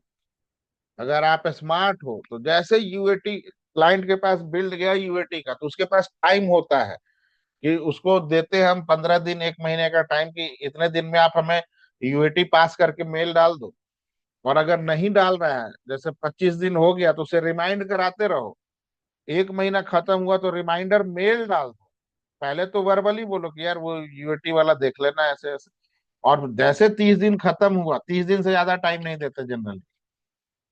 अगर आप स्मार्ट हो तो जैसे यूएटी क्लाइंट के पास बिल्ड गया यूएटी का, तो उसके पास टाइम होता है कि उसको देते हैं हम 15 दिन 1 महीने का टाइम, कि इतने दिन में आप हमें यूएटी पास करके मेल डाल दो। और अगर नहीं डाल रहा है, जैसे 25 दिन हो गया, तो उसे रिमाइंड कराते रहो। 1 महीना खत्म हुआ तो रिमाइंडर मेल डाल दो। पहले तो वर्बली बोलो कि यार वो यूएटी वाला देख लेना ऐसे ऐसे, और जैसे 30 दिन खत्म हुआ, 30 दिन से ज्यादा टाइम नहीं देते जनरली,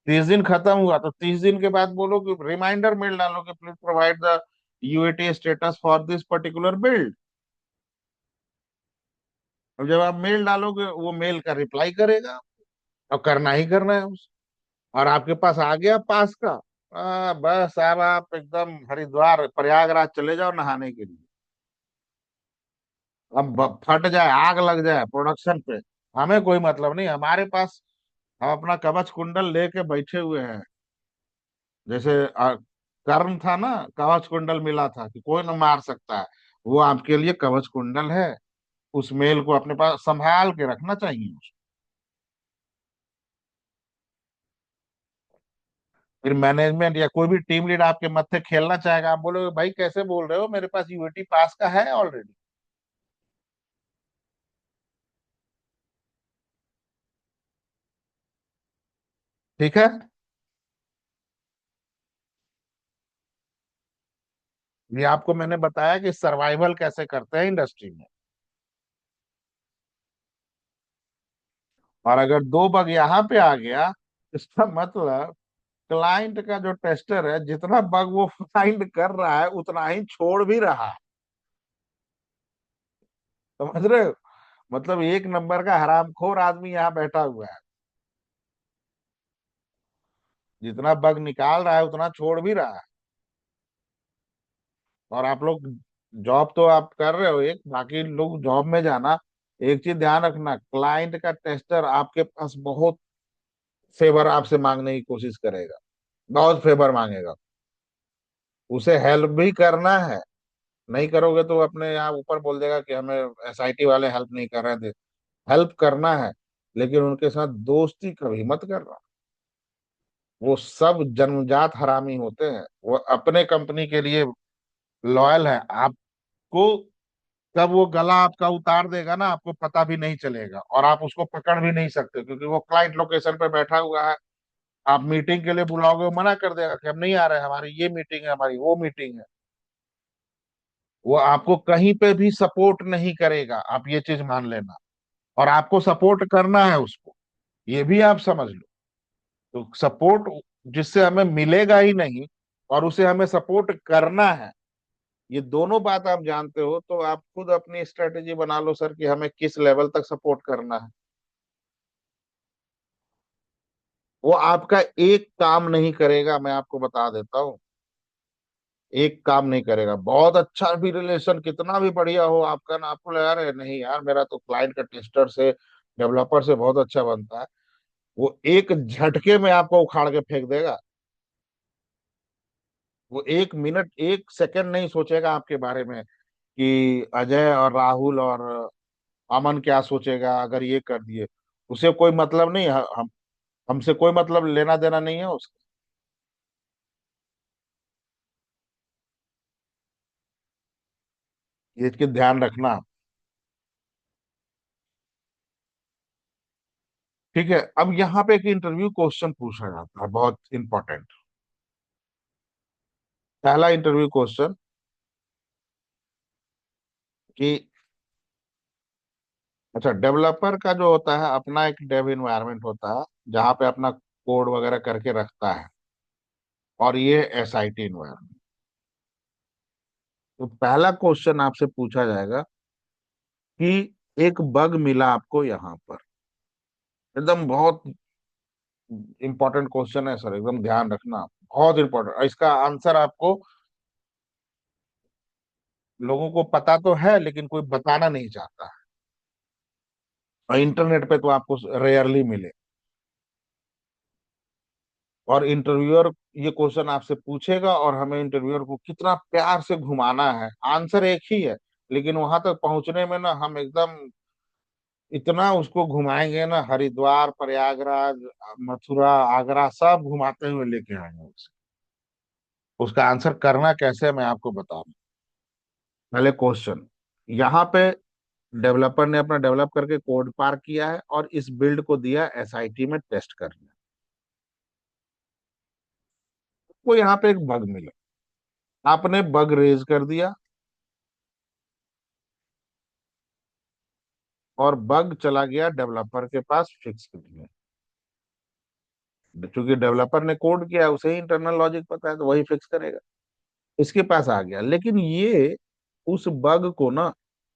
30 दिन खत्म हुआ तो 30 दिन के बाद बोलो कि रिमाइंडर मेल डालो कि please provide the UAT status for this particular build. अब जब आप मेल डालोगे वो मेल का रिप्लाई करेगा, और करना ही करना है उसे। और आपके पास आ गया पास का, बस अब आप एकदम हरिद्वार प्रयागराज चले जाओ नहाने के लिए। अब फट जाए, आग लग जाए प्रोडक्शन पे, हमें कोई मतलब नहीं, हमारे पास हम अपना कवच कुंडल लेके बैठे हुए हैं। जैसे कर्ण था ना, कवच कुंडल मिला था कि कोई न मार सकता है, वो आपके लिए कवच कुंडल है। उस मेल को अपने पास संभाल के रखना चाहिए। फिर मैनेजमेंट या कोई भी टीम लीड आपके मत्थे खेलना चाहेगा, आप बोलोगे भाई कैसे बोल रहे हो, मेरे पास यूएटी पास का है ऑलरेडी। ठीक है, ये आपको मैंने बताया कि सर्वाइवल कैसे करते हैं इंडस्ट्री में। और अगर दो बग यहाँ पे आ गया, इसका मतलब क्लाइंट का जो टेस्टर है, जितना बग वो फाइंड कर रहा है उतना ही छोड़ भी रहा है। समझ रहे हो, मतलब एक नंबर का हरामखोर आदमी यहाँ बैठा हुआ है, जितना बग निकाल रहा है उतना छोड़ भी रहा है। और आप लोग जॉब तो आप कर रहे हो, एक बाकी लोग जॉब में जाना, एक चीज ध्यान रखना, क्लाइंट का टेस्टर आपके पास बहुत फेवर आपसे मांगने की कोशिश करेगा, बहुत फेवर मांगेगा। उसे हेल्प भी करना है, नहीं करोगे तो वो अपने यहाँ ऊपर बोल देगा कि हमें एसआईटी वाले हेल्प नहीं कर रहे थे। हेल्प करना है, लेकिन उनके साथ दोस्ती कभी मत करना। वो सब जन्मजात हरामी होते हैं, वो अपने कंपनी के लिए लॉयल है। आपको कब वो गला आपका उतार देगा ना, आपको पता भी नहीं चलेगा, और आप उसको पकड़ भी नहीं सकते, क्योंकि वो क्लाइंट लोकेशन पे बैठा हुआ है। आप मीटिंग के लिए बुलाओगे वो मना कर देगा कि हम नहीं आ रहे हैं, हमारी ये मीटिंग है, हमारी वो मीटिंग है। वो आपको कहीं पे भी सपोर्ट नहीं करेगा, आप ये चीज मान लेना। और आपको सपोर्ट करना है उसको, ये भी आप समझ लो। तो सपोर्ट जिससे हमें मिलेगा ही नहीं, और उसे हमें सपोर्ट करना है, ये दोनों बात आप जानते हो, तो आप खुद अपनी स्ट्रेटेजी बना लो सर कि हमें किस लेवल तक सपोर्ट करना है। वो आपका एक काम नहीं करेगा, मैं आपको बता देता हूँ। एक काम नहीं करेगा, बहुत अच्छा भी रिलेशन कितना भी बढ़िया हो आपका ना, आपको लगा रहे नहीं यार मेरा तो क्लाइंट का टेस्टर से डेवलपर से बहुत अच्छा बनता है, वो एक झटके में आपको उखाड़ के फेंक देगा। वो एक मिनट एक सेकंड नहीं सोचेगा आपके बारे में कि अजय और राहुल और अमन क्या सोचेगा अगर ये कर दिए। उसे कोई मतलब नहीं, हम हमसे कोई मतलब लेना देना नहीं है उसका। ये चीज ध्यान रखना आप। ठीक है, अब यहाँ पे एक इंटरव्यू क्वेश्चन पूछा जाता है, बहुत इंपॉर्टेंट। पहला इंटरव्यू क्वेश्चन कि अच्छा, डेवलपर का जो होता है अपना एक डेव इन्वायरमेंट होता है जहाँ पे अपना कोड वगैरह करके रखता है, और ये एसआईटी इन्वायरमेंट। तो पहला क्वेश्चन आपसे पूछा जाएगा कि एक बग मिला आपको यहाँ पर, एकदम बहुत इंपॉर्टेंट क्वेश्चन है सर, एकदम ध्यान रखना, बहुत इंपॉर्टेंट। इसका आंसर आपको लोगों को पता तो है लेकिन कोई बताना नहीं चाहता है, और इंटरनेट पे तो आपको रेयरली मिले। और इंटरव्यूअर ये क्वेश्चन आपसे पूछेगा और हमें इंटरव्यूअर को कितना प्यार से घुमाना है। आंसर एक ही है, लेकिन वहां तक पहुंचने में ना हम एकदम इतना उसको घुमाएंगे ना, हरिद्वार, प्रयागराज, मथुरा, आगरा सब घुमाते हुए लेके आएंगे उसे। उसका आंसर करना कैसे है मैं आपको बता रहा हूं। पहले क्वेश्चन, यहाँ पे डेवलपर ने अपना डेवलप करके कोड पार किया है और इस बिल्ड को दिया एसआईटी में टेस्ट करने। वो यहाँ पे एक बग मिला, आपने बग रेज कर दिया और बग चला गया डेवलपर के पास फिक्स करने। क्योंकि डेवलपर ने कोड किया है, उसे ही इंटरनल लॉजिक पता है तो वही फिक्स करेगा। इसके पास आ गया, लेकिन ये उस बग को ना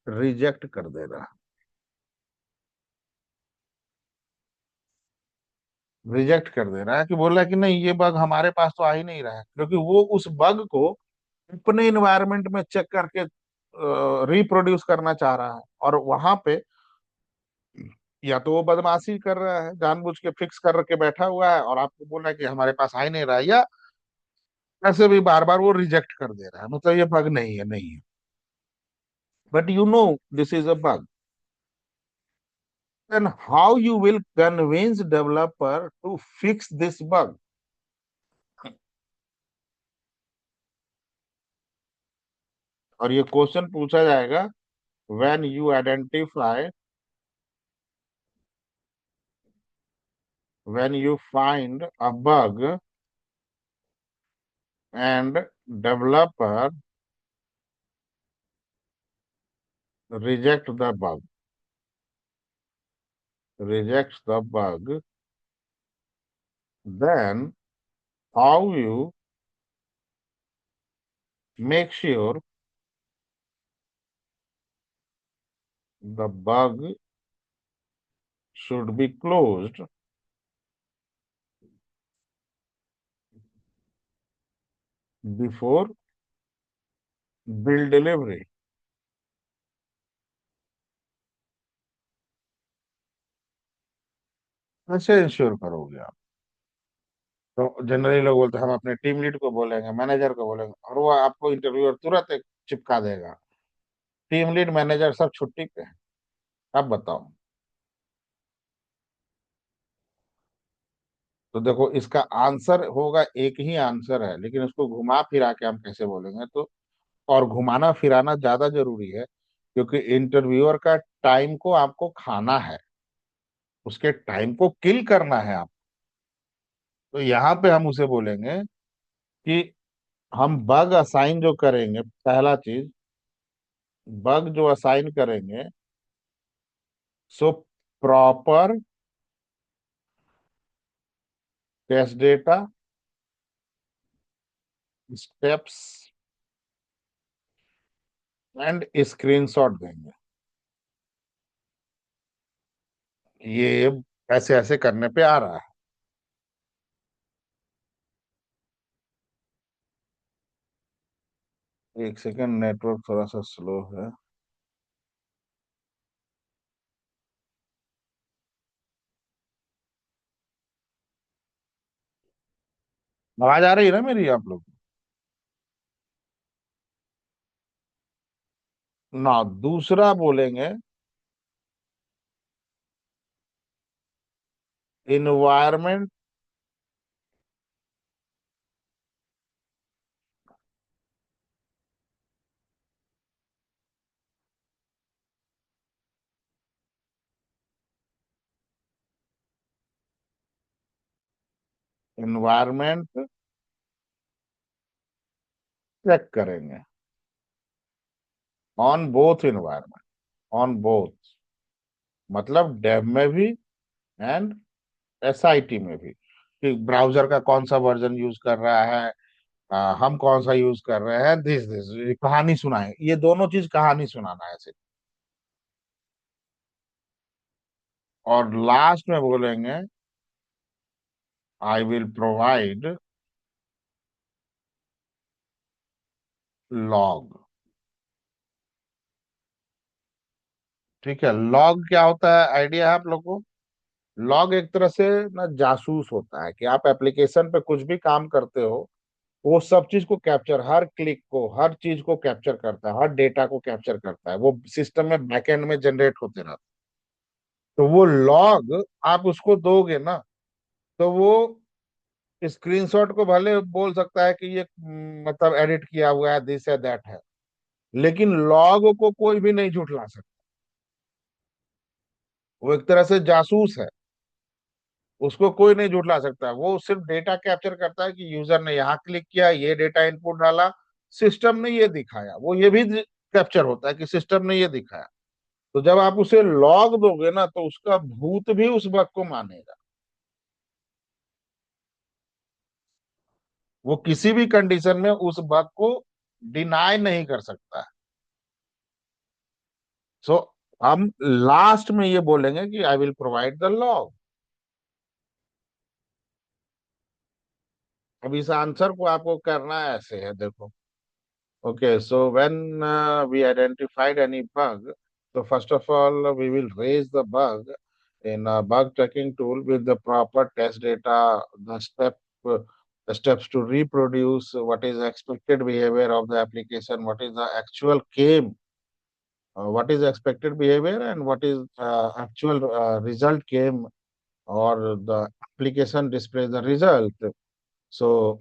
रिजेक्ट कर दे रहा है। रिजेक्ट कर दे रहा है कि बोल रहा है कि नहीं ये बग हमारे पास तो आ ही नहीं रहा है, क्योंकि वो उस बग को अपने इन्वायरमेंट में चेक करके रिप्रोड्यूस करना चाह रहा है, और वहां पे या तो वो बदमाशी कर रहा है, जानबूझ के फिक्स करके बैठा हुआ है और आपको बोल रहा है कि हमारे पास आ ही नहीं रहा है, या ऐसे भी बार बार वो रिजेक्ट कर दे रहा है, मतलब ये बग नहीं है, नहीं है। But you know this is a bug, then how you will convince developer to fix this bug? और ये क्वेश्चन पूछा जाएगा when you identify, when you find a bug and developer reject the bug, rejects the bug, then how you make sure the bug should be closed before bill delivery? कैसे ensure करोगे आप? तो generally लोग बोलते हैं हम अपने team lead को बोलेंगे, मैनेजर को बोलेंगे, और वो आपको इंटरव्यूअर तुरंत एक चिपका देगा। टीम लीड मैनेजर सब छुट्टी पे है। अब बताओ। तो देखो इसका आंसर होगा, एक ही आंसर है, लेकिन उसको घुमा फिरा के हम कैसे बोलेंगे तो। और घुमाना फिराना ज्यादा जरूरी है, क्योंकि इंटरव्यूअर का टाइम को आपको खाना है, उसके टाइम को किल करना है आप। तो यहाँ पे हम उसे बोलेंगे कि हम बग असाइन जो करेंगे, पहला चीज बग जो असाइन करेंगे, so proper test data, steps and screenshot देंगे। ये ऐसे ऐसे करने पे आ रहा है। एक सेकंड, नेटवर्क थोड़ा सा स्लो है। आवाज आ रही है ना मेरी आप लोग को? ना, दूसरा बोलेंगे इन्वायरमेंट। इन्वायरमेंट चेक करेंगे on both environment, on both, मतलब डेव में भी एंड एसआईटी में भी, कि ब्राउजर का कौन सा वर्जन यूज कर रहा है, हम कौन सा यूज कर रहे हैं, दिस ये कहानी सुनाए, ये दोनों चीज कहानी सुनाना है ऐसे। और लास्ट में बोलेंगे आई विल प्रोवाइड लॉग। ठीक है, लॉग क्या होता है, आइडिया है आप लोग को? लॉग एक तरह से ना जासूस होता है, कि आप एप्लीकेशन पे कुछ भी काम करते हो, वो सब चीज को कैप्चर, हर क्लिक को, हर चीज को कैप्चर करता है, हर डेटा को कैप्चर करता है, वो सिस्टम में बैकएंड में जनरेट होते रहता है। तो वो लॉग आप उसको दोगे ना, तो वो स्क्रीनशॉट को भले बोल सकता है कि ये मतलब एडिट किया हुआ है, दिस है दैट है, लेकिन लॉग को कोई भी नहीं झुठला सकता। वो एक तरह से जासूस है, उसको कोई नहीं झुठला सकता। वो सिर्फ डेटा कैप्चर करता है कि यूजर ने यहाँ क्लिक किया, ये डेटा इनपुट डाला, सिस्टम ने ये दिखाया, वो ये भी कैप्चर होता है कि सिस्टम ने ये दिखाया। तो जब आप उसे लॉग दोगे ना, तो उसका भूत भी उस बग को मानेगा, वो किसी भी कंडीशन में उस बग को डिनाई नहीं कर सकता है। सो हम लास्ट में ये बोलेंगे कि I will provide the log. अब इस आंसर को आपको करना ऐसे है, देखो। Okay, so when we identified any bug, so first of all, we will raise the bug in a bug tracking tool with the proper test data, the steps to reproduce what is expected behavior of the application, what is the actual came, what is expected behavior, and what is actual result came, or the application displays the result. So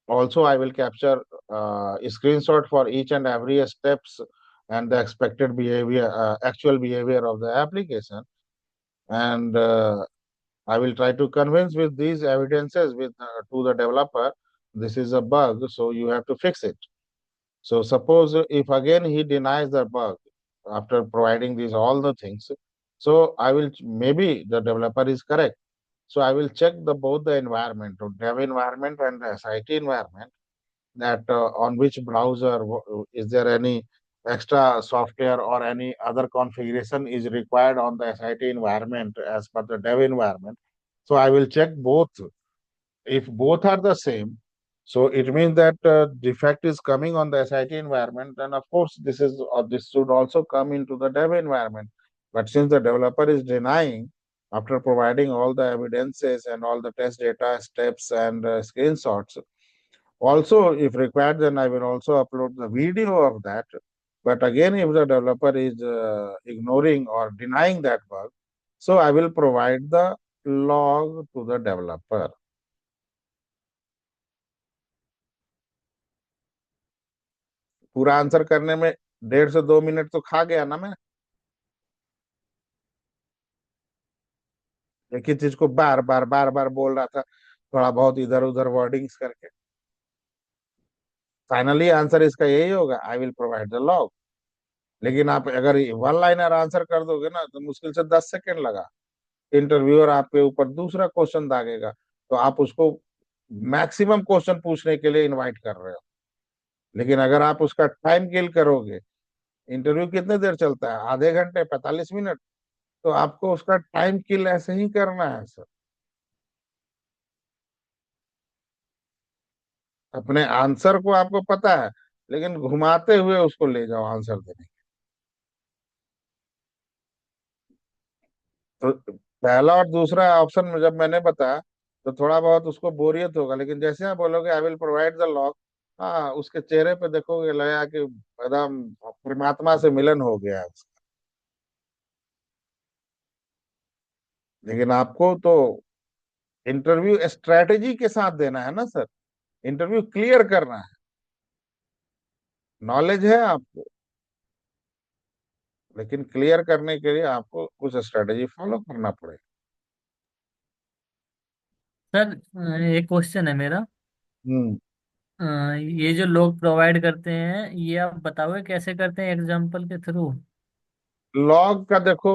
also, I will capture screenshot for each and every steps and the expected behavior, actual behavior of the application. And I will try to convince with these evidences to the developer, this is a bug, so you have to fix it. So suppose if again he denies the bug after providing these all the things, so I will, maybe the developer is correct. So I will check the both the environment, dev environment and the SIT environment, that on which browser is there any extra software or any other configuration is required on the SIT environment as per the dev environment. So I will check both. If both are the same, so it means that defect is coming on the SIT environment, then of course this should also come into the dev environment. But since the developer is denying after providing all the evidences and all the test data steps and screenshots, also, if required, then I will also upload the video of that. But again, if the developer is ignoring or denying that bug, so I will provide the log to the developer. पूरा answer करने में 1.5 से 2 minute तो खा गया ना मैं, एक ही चीज को बार बार बोल रहा था, थोड़ा बहुत इधर उधर वर्डिंग्स करके। फाइनली आंसर इसका यही होगा, I will provide the log. लेकिन आप अगर वन लाइनर आंसर कर दोगे ना, तो मुश्किल से 10 सेकेंड लगा, इंटरव्यूअर आपके ऊपर दूसरा क्वेश्चन दागेगा, तो आप उसको मैक्सिमम क्वेश्चन पूछने के लिए इनवाइट कर रहे हो। लेकिन अगर आप उसका टाइम किल करोगे, इंटरव्यू कितने देर चलता है, आधे घंटे, 45 मिनट, तो आपको उसका टाइम किल ऐसे ही करना है सर। अपने आंसर को आपको पता है, लेकिन घुमाते हुए उसको ले जाओ आंसर देने। तो पहला और दूसरा ऑप्शन में जब मैंने बताया तो थोड़ा बहुत उसको बोरियत होगा, लेकिन जैसे आप बोलोगे I will provide the log, हाँ उसके चेहरे पे देखोगे लगा कि एकदम परमात्मा से मिलन हो गया है उसका। लेकिन आपको तो इंटरव्यू स्ट्रेटेजी के साथ देना है ना सर, इंटरव्यू क्लियर करना है। नॉलेज है आपको, लेकिन क्लियर करने के लिए आपको कुछ स्ट्रेटेजी फॉलो करना पड़ेगा। सर एक क्वेश्चन है मेरा। हम्म। ये जो लोग प्रोवाइड करते हैं ये आप बताओगे कैसे करते हैं, एग्जाम्पल के थ्रू? लॉग का देखो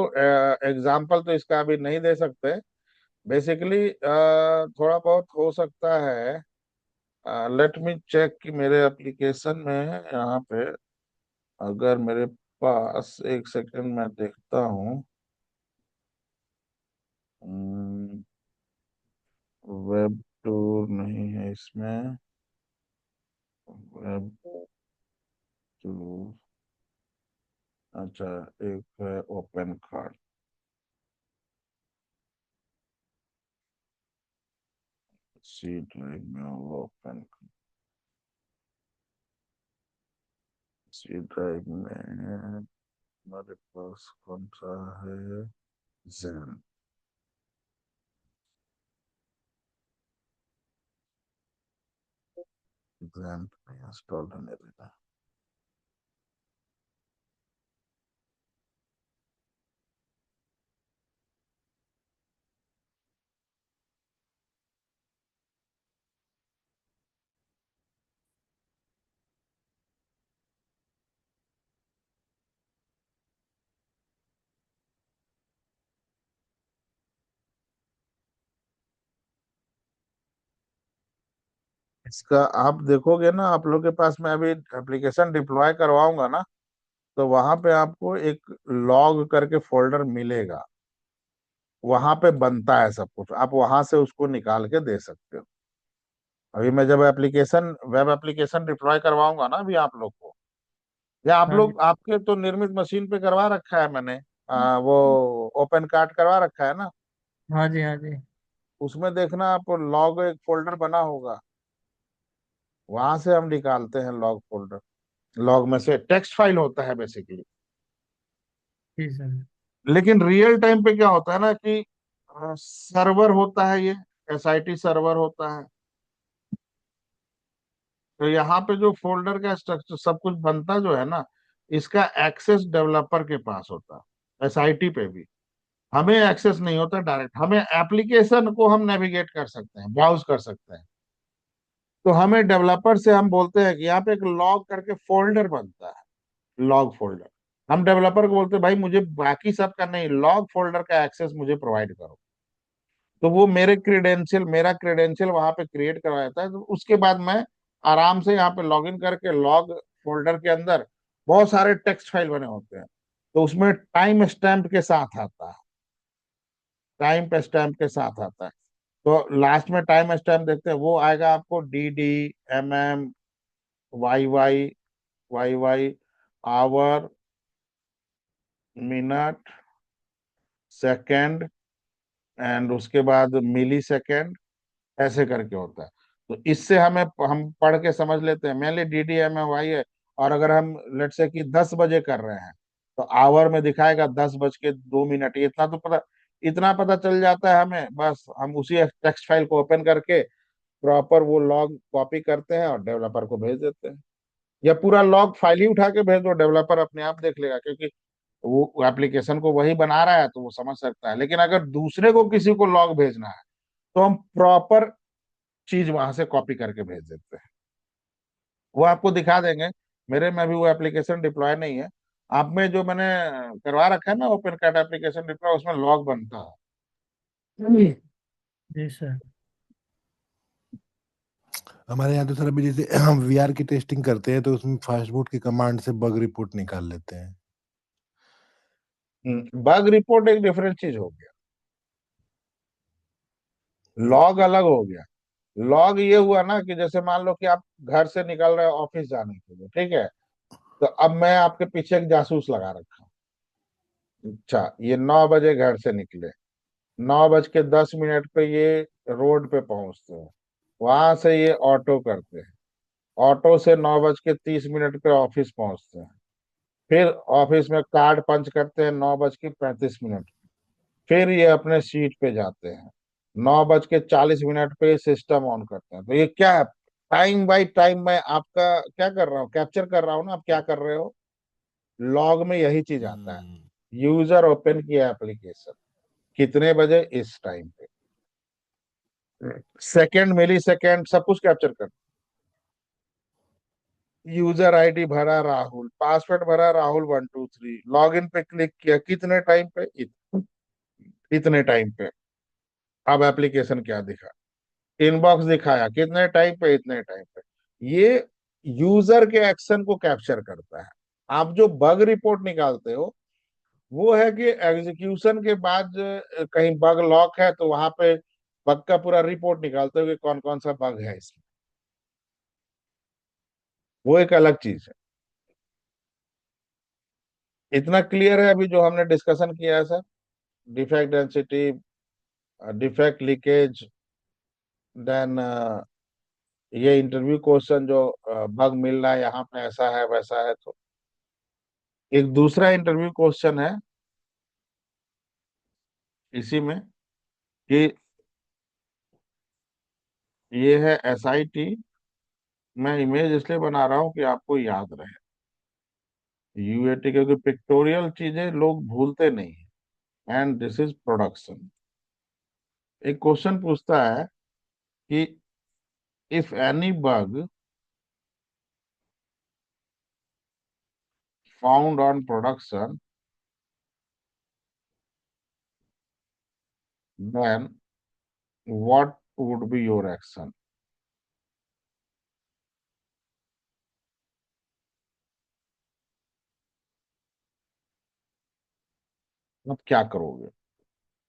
एग्जाम्पल तो इसका अभी नहीं दे सकते। बेसिकली थोड़ा बहुत हो सकता है। लेट मी चेक कि मेरे एप्लीकेशन में यहाँ पे अगर मेरे पास एक सेकंड में देखता हूँ। वेब टूर नहीं है इसमें। वेब टूर, अच्छा, एक है ओपन कार्ड। सी ड्राइव में होगा ओपन। सी ड्राइव में हमारे पास कौन सा है? जैन। जैन इंस्टॉल होने देना। इसका आप देखोगे ना, आप लोग के पास मैं अभी एप्लीकेशन डिप्लॉय करवाऊंगा ना, तो वहां पे आपको एक लॉग करके फोल्डर मिलेगा। वहां पे बनता है सब कुछ, आप वहां से उसको निकाल के दे सकते हो। अभी मैं जब एप्लीकेशन वेब एप्लीकेशन डिप्लॉय करवाऊंगा ना अभी आप लोग को, या आप हाँ जी। लोग आपके तो निर्मित मशीन पे करवा रखा है मैंने, वो ओपन कार्ट करवा रखा है ना। हाँ जी। हाँ जी। उसमें देखना आप लॉग एक फोल्डर बना होगा, वहां से हम निकालते हैं लॉग फोल्डर। लॉग में से टेक्स्ट फाइल होता है बेसिकली। जी सर। लेकिन रियल टाइम पे क्या होता है ना कि सर्वर होता है, ये एसआईटी सर्वर होता है। तो यहाँ पे जो फोल्डर का स्ट्रक्चर सब कुछ बनता जो है ना, इसका एक्सेस डेवलपर के पास होता है। एसआईटी पे भी हमें एक्सेस नहीं होता डायरेक्ट, हमें एप्लीकेशन को हम नेविगेट कर सकते हैं, ब्राउज कर सकते हैं। तो हमें डेवलपर से हम बोलते हैं कि यहाँ पे एक लॉग करके फोल्डर बनता है, लॉग फोल्डर। हम डेवलपर को बोलते हैं भाई मुझे बाकी सब का नहीं, लॉग फोल्डर का एक्सेस मुझे प्रोवाइड करो। तो वो मेरा क्रेडेंशियल वहां पे क्रिएट करवा देता है। तो उसके बाद मैं आराम से यहाँ पे लॉग इन करके लॉग फोल्डर के अंदर बहुत सारे टेक्स्ट फाइल बने होते हैं, तो उसमें टाइम स्टैम्प के साथ आता है। टाइम पे स्टैम्प के साथ आता है। तो लास्ट में टाइम स्टैम्प देखते हैं, वो आएगा आपको D D, M, Y Y, Y Y, hour, minute, second, and उसके बाद मिली सेकेंड, ऐसे करके होता है। तो इससे हम पढ़ के समझ लेते हैं mainly D D M Y है। और अगर हम लेट से कि 10 बजे कर रहे हैं, तो आवर में दिखाएगा 10 बज के 2 मिनट। इतना पता चल जाता है हमें, बस हम उसी टेक्स्ट फाइल को ओपन करके प्रॉपर वो लॉग कॉपी करते हैं और डेवलपर को भेज देते हैं। या पूरा लॉग फाइल ही उठा के भेज दो, डेवलपर अपने आप देख लेगा, क्योंकि वो एप्लीकेशन को वही बना रहा है तो वो समझ सकता है। लेकिन अगर दूसरे को किसी को लॉग भेजना है, तो हम प्रॉपर चीज वहां से कॉपी करके भेज देते हैं। वो आपको दिखा देंगे। मेरे में अभी वो एप्लीकेशन डिप्लॉय नहीं है। आप में जो मैंने करवा रखा है ना ओपन कैट एप्लीकेशन डिप्लॉय, उसमें लॉग बनता है। जी सर। हमारे यहाँ तो सर अभी जैसे हम वीआर की टेस्टिंग करते हैं तो उसमें फास्टबूट की कमांड से बग रिपोर्ट निकाल लेते हैं। बग रिपोर्ट एक डिफरेंट चीज हो गया, लॉग अलग हो गया। लॉग ये हुआ ना कि जैसे मान लो कि आप घर से निकल रहे हो ऑफिस जाने के लिए, ठीक है, तो अब मैं आपके पीछे एक जासूस लगा रखा हूँ। अच्छा, ये 9 बजे घर से निकले, 9:10 पे ये रोड पे पहुंचते हैं, वहां से ये ऑटो करते हैं, ऑटो से 9:30 पे ऑफिस पहुंचते हैं, फिर ऑफिस में कार्ड पंच करते हैं 9:35, फिर ये अपने सीट पे जाते हैं, 9:40 पे सिस्टम ऑन करते हैं। तो ये क्या है, टाइम बाय टाइम मैं आपका क्या कर रहा हूँ, कैप्चर कर रहा हूँ ना, आप क्या कर रहे हो, लॉग में यही चीज आता है। हम्म, यूजर ओपन किया एप्लीकेशन कितने बजे, इस टाइम पे, सेकंड मिली सेकंड सब कुछ कैप्चर कर। यूजर आईडी भरा राहुल, पासवर्ड भरा राहुल 123, लॉग इन पे क्लिक किया कितने टाइम पे, इतने टाइम पे। अब एप्लीकेशन क्या दिखा, इनबॉक्स दिखाया कितने टाइम पे, इतने टाइम पे। ये यूजर के एक्शन को कैप्चर करता है। आप जो बग रिपोर्ट निकालते हो वो है कि एग्जीक्यूशन के बाद कहीं बग लॉक है तो वहां पे बग का पूरा रिपोर्ट निकालते हो कि कौन कौन सा बग है इसमें, वो एक अलग चीज है। इतना क्लियर है अभी जो हमने डिस्कशन किया है sir, defect density, defect leakage, then ये इंटरव्यू क्वेश्चन जो बग मिल रहा है यहाँ पे ऐसा है वैसा है। तो एक दूसरा इंटरव्यू क्वेश्चन है इसी में कि ये है SIT, मैं इमेज इसलिए बना रहा हूँ कि आपको याद रहे, UAT, क्योंकि पिक्टोरियल चीजें लोग भूलते नहीं है। And this is production. एक क्वेश्चन पूछता है कि if any bug found on production then what would be your action. अब क्या करोगे।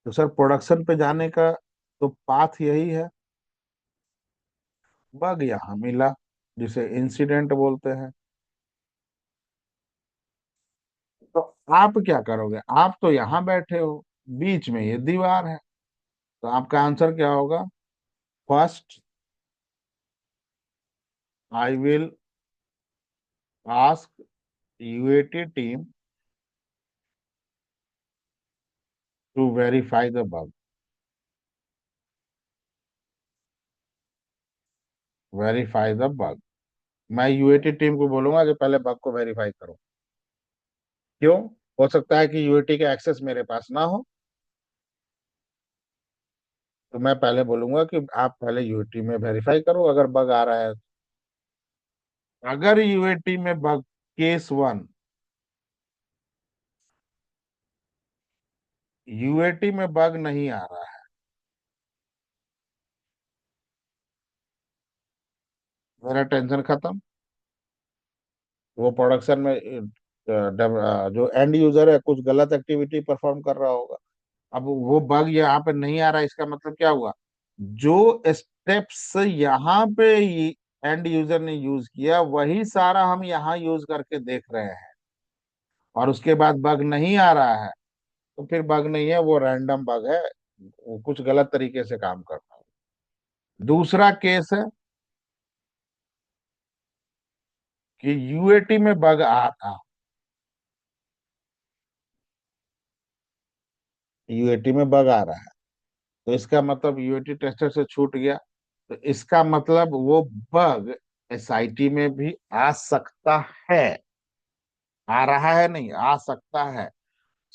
तो सर प्रोडक्शन पे जाने का तो पाथ यही है, बग यहाँ मिला जिसे इंसिडेंट बोलते हैं। तो आप क्या करोगे, आप तो यहाँ बैठे हो, बीच में ये दीवार है, तो आपका आंसर क्या होगा, first I will ask UAT team to verify the bug, verify the bug. मैं UAT टीम को बोलूंगा कि पहले बग को वेरीफाई करो। क्यों, हो सकता है कि UAT का एक्सेस मेरे पास ना हो, तो मैं पहले बोलूंगा कि आप पहले UAT में वेरीफाई करो अगर बग आ रहा है। अगर UAT में बग, केस 1, UAT में बग नहीं आ रहा है, मेरा टेंशन खत्म। वो प्रोडक्शन में जो एंड यूजर है कुछ गलत एक्टिविटी परफॉर्म कर रहा होगा। अब वो बग यहाँ पे नहीं आ रहा है, इसका मतलब क्या हुआ, जो स्टेप्स यहाँ पे एंड यूजर ने यूज किया वही सारा हम यहाँ यूज करके देख रहे हैं, और उसके बाद बग नहीं आ रहा है, तो फिर बग नहीं है, वो रैंडम बग है, वो कुछ गलत तरीके से काम करता है। दूसरा केस है कि UAT में बग आ था, UAT में बग आ रहा है, तो इसका मतलब UAT टेस्टर से छूट गया, तो इसका मतलब वो बग SIT में भी आ सकता है, आ रहा है नहीं, आ सकता है।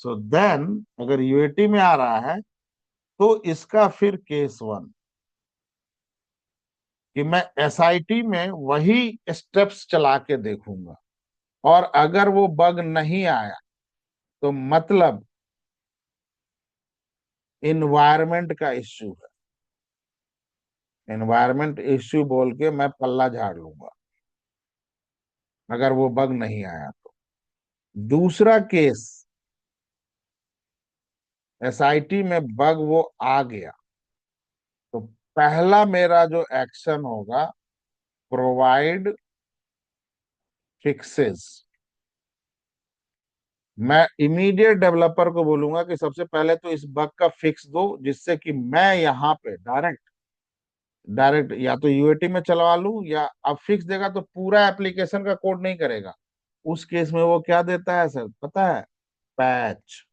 सो देन अगर UAT में आ रहा है तो इसका फिर केस 1 कि मैं SIT में वही स्टेप्स चला के देखूंगा, और अगर वो बग नहीं आया तो मतलब इन्वायरमेंट का इश्यू है, एनवायरमेंट इश्यू बोल के मैं पल्ला झाड़ लूंगा अगर वो बग नहीं आया तो। दूसरा केस, SIT में बग वो आ गया, तो पहला मेरा जो एक्शन होगा, प्रोवाइड फिक्सेस, मैं इमीडिएट डेवलपर को बोलूंगा कि सबसे पहले तो इस बग का फिक्स दो, जिससे कि मैं यहाँ पे डायरेक्ट डायरेक्ट या तो यूएटी में चलवा लूं, या अब फिक्स देगा तो पूरा एप्लीकेशन का कोड नहीं करेगा। उस केस में वो क्या देता है सर पता है? पैच।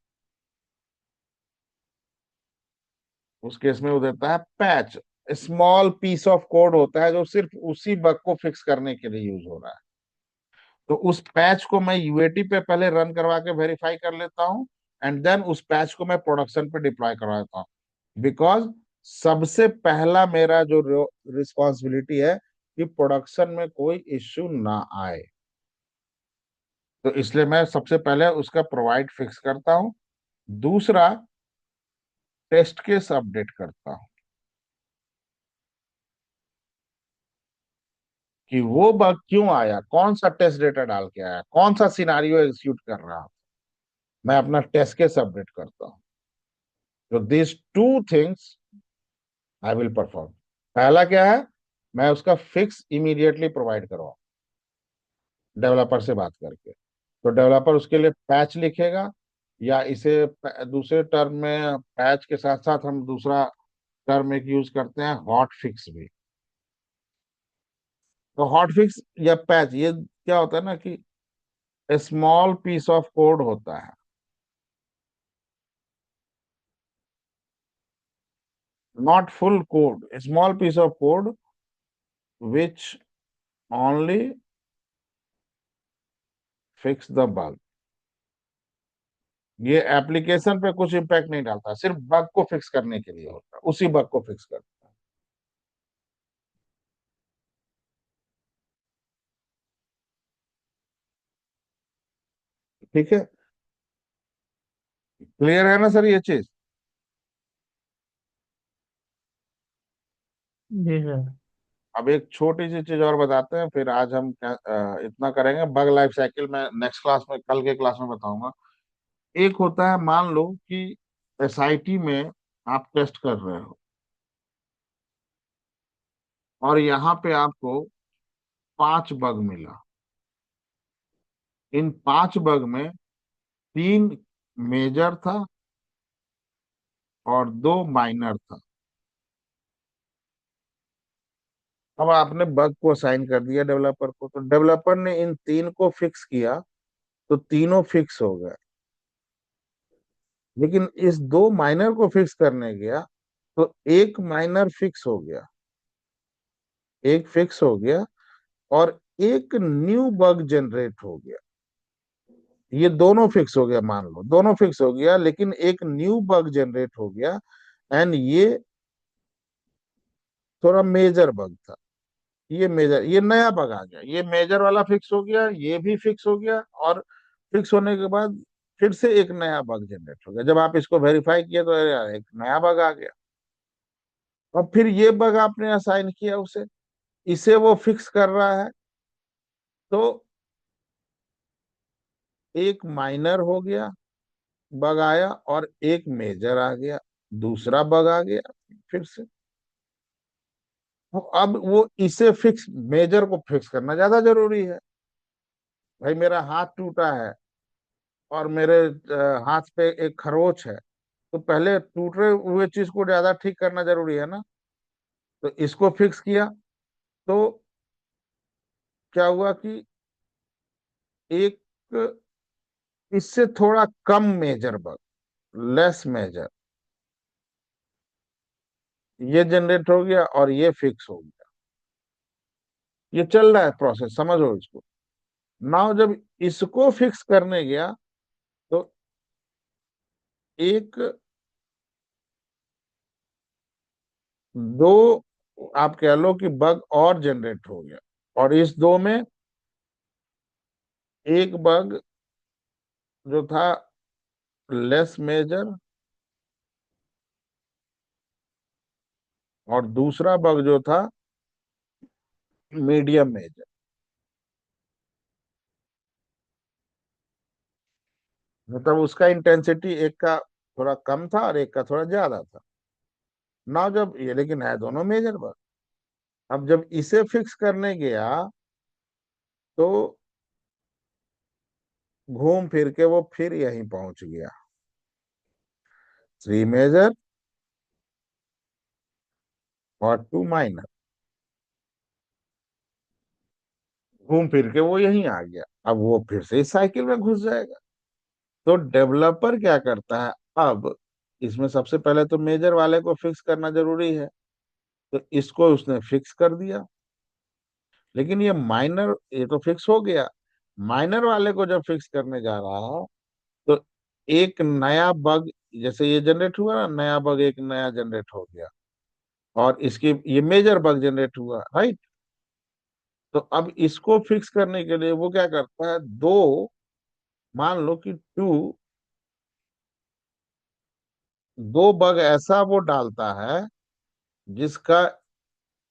उस केस में वो देता है patch. Small piece of code होता है जो सिर्फ उसी बग को फिक्स करने के लिए यूज हो रहा है। तो उस पैच को मैं यूएटी पे पहले रन करवा के वेरीफाई कर लेता हूँ, एंड देन उस पैच को मैं प्रोडक्शन पे डिप्लॉय करवा देता हूँ। बिकॉज सबसे पहला मेरा जो रिस्पॉन्सिबिलिटी है कि प्रोडक्शन में कोई इश्यू ना आए। तो इसलिए मैं सबसे पहले उसका प्रोवाइड फिक्स करता हूँ। दूसरा, टेस्ट केस अपडेट करता हूँ कि वो बग क्यों आया, कौन सा टेस्ट डेटा डाल के आया, कौन सा सिनारियो एग्जीक्यूट कर रहा हूं। मैं अपना टेस्ट केस अपडेट करता हूँ। तो this two things I will perform. पहला क्या है? मैं उसका फिक्स इमीडिएटली प्रोवाइड करवाऊं डेवलपर से बात करके। तो डेवलपर उसके लिए पैच लिखेगा, या इसे दूसरे टर्म में पैच के साथ साथ हम दूसरा टर्म एक यूज करते हैं, हॉट फिक्स भी। तो हॉट फिक्स या पैच, ये क्या होता है ना कि स्मॉल पीस ऑफ कोड होता है, not full code, a small piece of code which only fix the bug। ये एप्लीकेशन पे कुछ इम्पैक्ट नहीं डालता, सिर्फ बग को फिक्स करने के लिए होता है, उसी बग को फिक्स करता है। ठीक है, क्लियर है ना सर ये चीज? जी सर। अब एक छोटी सी चीज और बताते हैं, फिर आज हम इतना करेंगे। बग लाइफ साइकिल में नेक्स्ट क्लास में, कल के क्लास में बताऊंगा। एक होता है, मान लो कि एसआईटी में आप टेस्ट कर रहे हो, और यहाँ पे आपको 5 बग मिला। इन 5 बग में 3 मेजर था और 2 माइनर था। अब आपने बग को असाइन कर दिया डेवलपर को, तो डेवलपर ने इन 3 को फिक्स किया, तो तीनों फिक्स हो गए। लेकिन इस 2 माइनर को फिक्स करने गया, तो एक माइनर फिक्स हो गया, एक फिक्स हो गया, और एक न्यू बग जनरेट हो गया। ये दोनों फिक्स हो गया, मान लो दोनों फिक्स हो गया, लेकिन एक न्यू बग जनरेट हो गया, एंड ये थोड़ा मेजर बग था। ये मेजर, ये नया बग आ गया, ये मेजर वाला फिक्स हो गया, ये भी फिक्स हो गया, और फिक्स होने के बाद फिर से एक नया बग जनरेट हो गया। जब आप इसको वेरीफाई किए तो अरे यार, एक नया बग आ गया। और फिर ये बग आपने असाइन किया उसे, इसे वो फिक्स कर रहा है, तो एक माइनर हो गया, बग आया, और एक मेजर आ गया, दूसरा बग आ गया फिर से। तो अब वो इसे फिक्स, मेजर को फिक्स करना ज्यादा जरूरी है। भाई मेरा हाथ टूटा है, और मेरे हाथ पे एक खरोच है, तो पहले टूटे हुए चीज को ज्यादा ठीक करना जरूरी है ना। तो इसको फिक्स किया, तो क्या हुआ कि एक इससे थोड़ा कम मेजर बग, लेस मेजर, ये जनरेट हो गया, और ये फिक्स हो गया। ये चल रहा है प्रोसेस, समझो इसको। नाउ जब इसको फिक्स करने गया, तो एक, दो, आप कह लो कि बग और जनरेट हो गया, और इस दो में एक बग जो था लेस मेजर, और दूसरा बग जो था मीडियम मेजर। मतलब उसका इंटेंसिटी एक का थोड़ा कम था और एक का थोड़ा ज्यादा था। ना जब ये, लेकिन है दोनों मेजर बग। अब जब इसे फिक्स करने गया तो घूम फिर के वो फिर यहीं पहुंच गया। थ्री मेजर और टू माइनर, घूम फिर के वो यहीं आ गया। अब वो फिर से इस साइकिल में घुस जाएगा। तो डेवलपर क्या करता है, अब इसमें सबसे पहले तो मेजर वाले को फिक्स करना जरूरी है, तो इसको उसने फिक्स कर दिया। लेकिन ये माइनर, ये तो फिक्स हो गया, माइनर वाले को जब फिक्स करने जा रहा है तो एक नया बग, जैसे ये जनरेट हुआ ना, नया बग एक नया जनरेट हो गया, और इसकी ये मेजर बग जनरेट हुआ, राइट। तो अब इसको फिक्स करने के लिए वो क्या करता है, दो, मान लो कि टू, दो बग ऐसा वो डालता है जिसका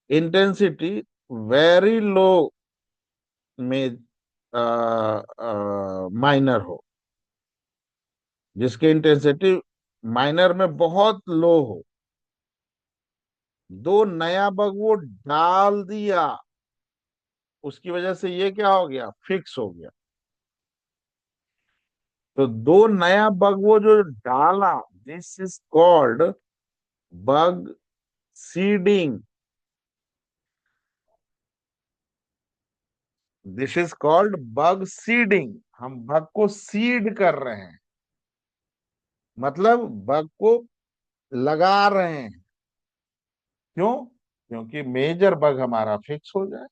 इंटेंसिटी वेरी लो में माइनर हो, जिसकी इंटेंसिटी माइनर में बहुत लो हो। दो नया बग वो डाल दिया, उसकी वजह से ये क्या हो गया, फिक्स हो गया। तो दो नया बग वो जो डाला, this is called bug seeding. This is called bug seeding. हम बग को सीड कर रहे हैं, मतलब बग को लगा रहे हैं। क्यों? क्योंकि मेजर बग हमारा फिक्स हो जाए।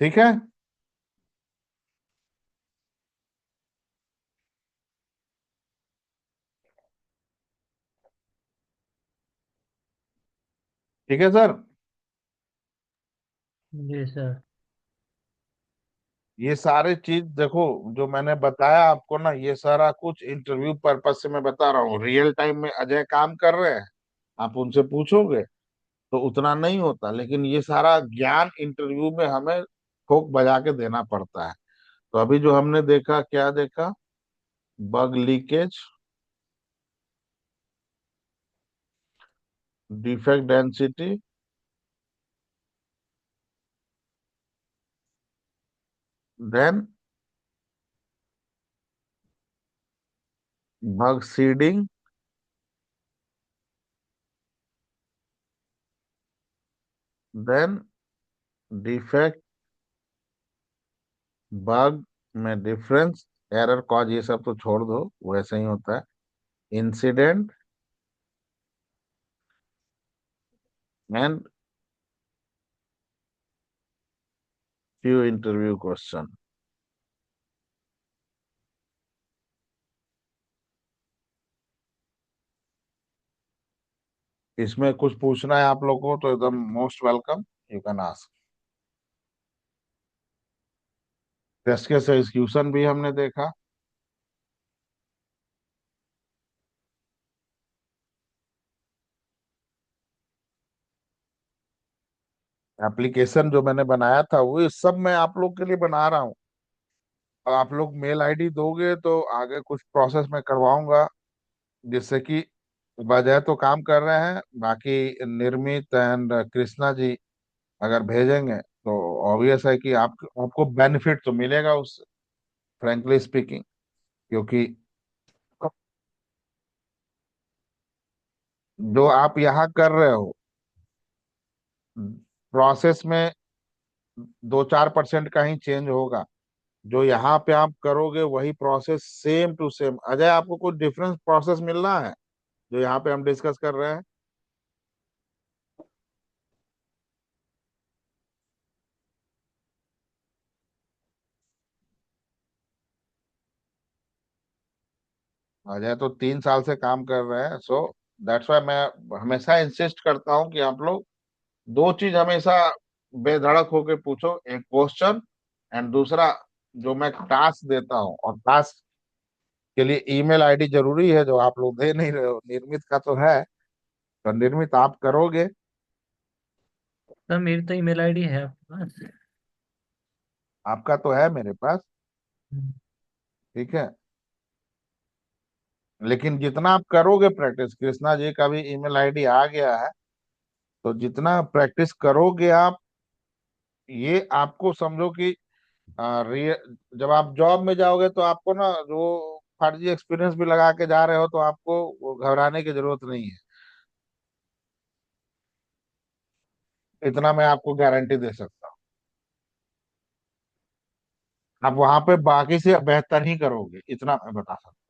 ठीक है। ठीक है सर। जी सर। ये सारे चीज देखो, जो मैंने बताया आपको ना, ये सारा कुछ इंटरव्यू पर्पज से मैं बता रहा हूँ। रियल टाइम में अजय काम कर रहे हैं, आप उनसे पूछोगे तो उतना नहीं होता, लेकिन ये सारा ज्ञान इंटरव्यू में हमें ठोक बजा के देना पड़ता है। तो अभी जो हमने देखा, क्या देखा, bug leakage, defect density, then bug seeding, then defect, bug में डिफरेंस, एरर कॉज ये सब तो छोड़ दो, वैसे ही होता है, incident and few interview question. इसमें कुछ पूछना है आप लोगों को तो एकदम most welcome, you can ask. Test case execution भी हमने देखा। एप्लीकेशन जो मैंने बनाया था वो इस सब मैं आप लोग के लिए बना रहा हूँ। और आप लोग मेल आईडी दोगे तो आगे कुछ प्रोसेस मैं करवाऊंगा, जिससे कि बजाय तो काम कर रहे हैं, बाकी निर्मित एंड कृष्णा जी अगर भेजेंगे तो ऑब्वियस है कि आपको बेनिफिट तो मिलेगा उससे, फ्रेंकली स्पीकिंग। क्योंकि जो आप यहाँ कर रहे हो प्रोसेस में 2-4% का ही चेंज होगा। जो यहाँ पे आप करोगे वही process same to same. Ajay, आपको कुछ डिफरेंस प्रोसेस मिल रहा है जो यहाँ पे हम डिस्कस कर रहे हैं? अजय तो 3 साल से काम कर रहे हैं, सो दैट्स वाई मैं हमेशा इंसिस्ट करता हूँ कि आप लोग दो चीज हमेशा बेधड़क होके पूछो, एक क्वेश्चन एंड दूसरा जो मैं टास्क देता हूँ। और टास्क के लिए ईमेल आईडी जरूरी है, जो आप लोग दे नहीं रहे हो। निर्मित का तो है, तो निर्मित आप करोगे। सर मेरी तो ईमेल आईडी है आपके पास। आपका तो है मेरे पास। हम्म। ठीक है। लेकिन जितना आप करोगे प्रैक्टिस, कृष्णा जी का भी ईमेल आईडी आ गया है, तो जितना प्रैक्टिस करोगे आप, ये आपको समझो कि जब आप जॉब में जाओगे तो आपको ना जो फर्जी एक्सपीरियंस भी लगा के जा रहे हो, तो आपको वो घबराने की जरूरत नहीं है। इतना मैं आपको गारंटी दे सकता हूँ। आप वहां पे बाकी से बेहतर ही करोगे, इतना मैं बता सकता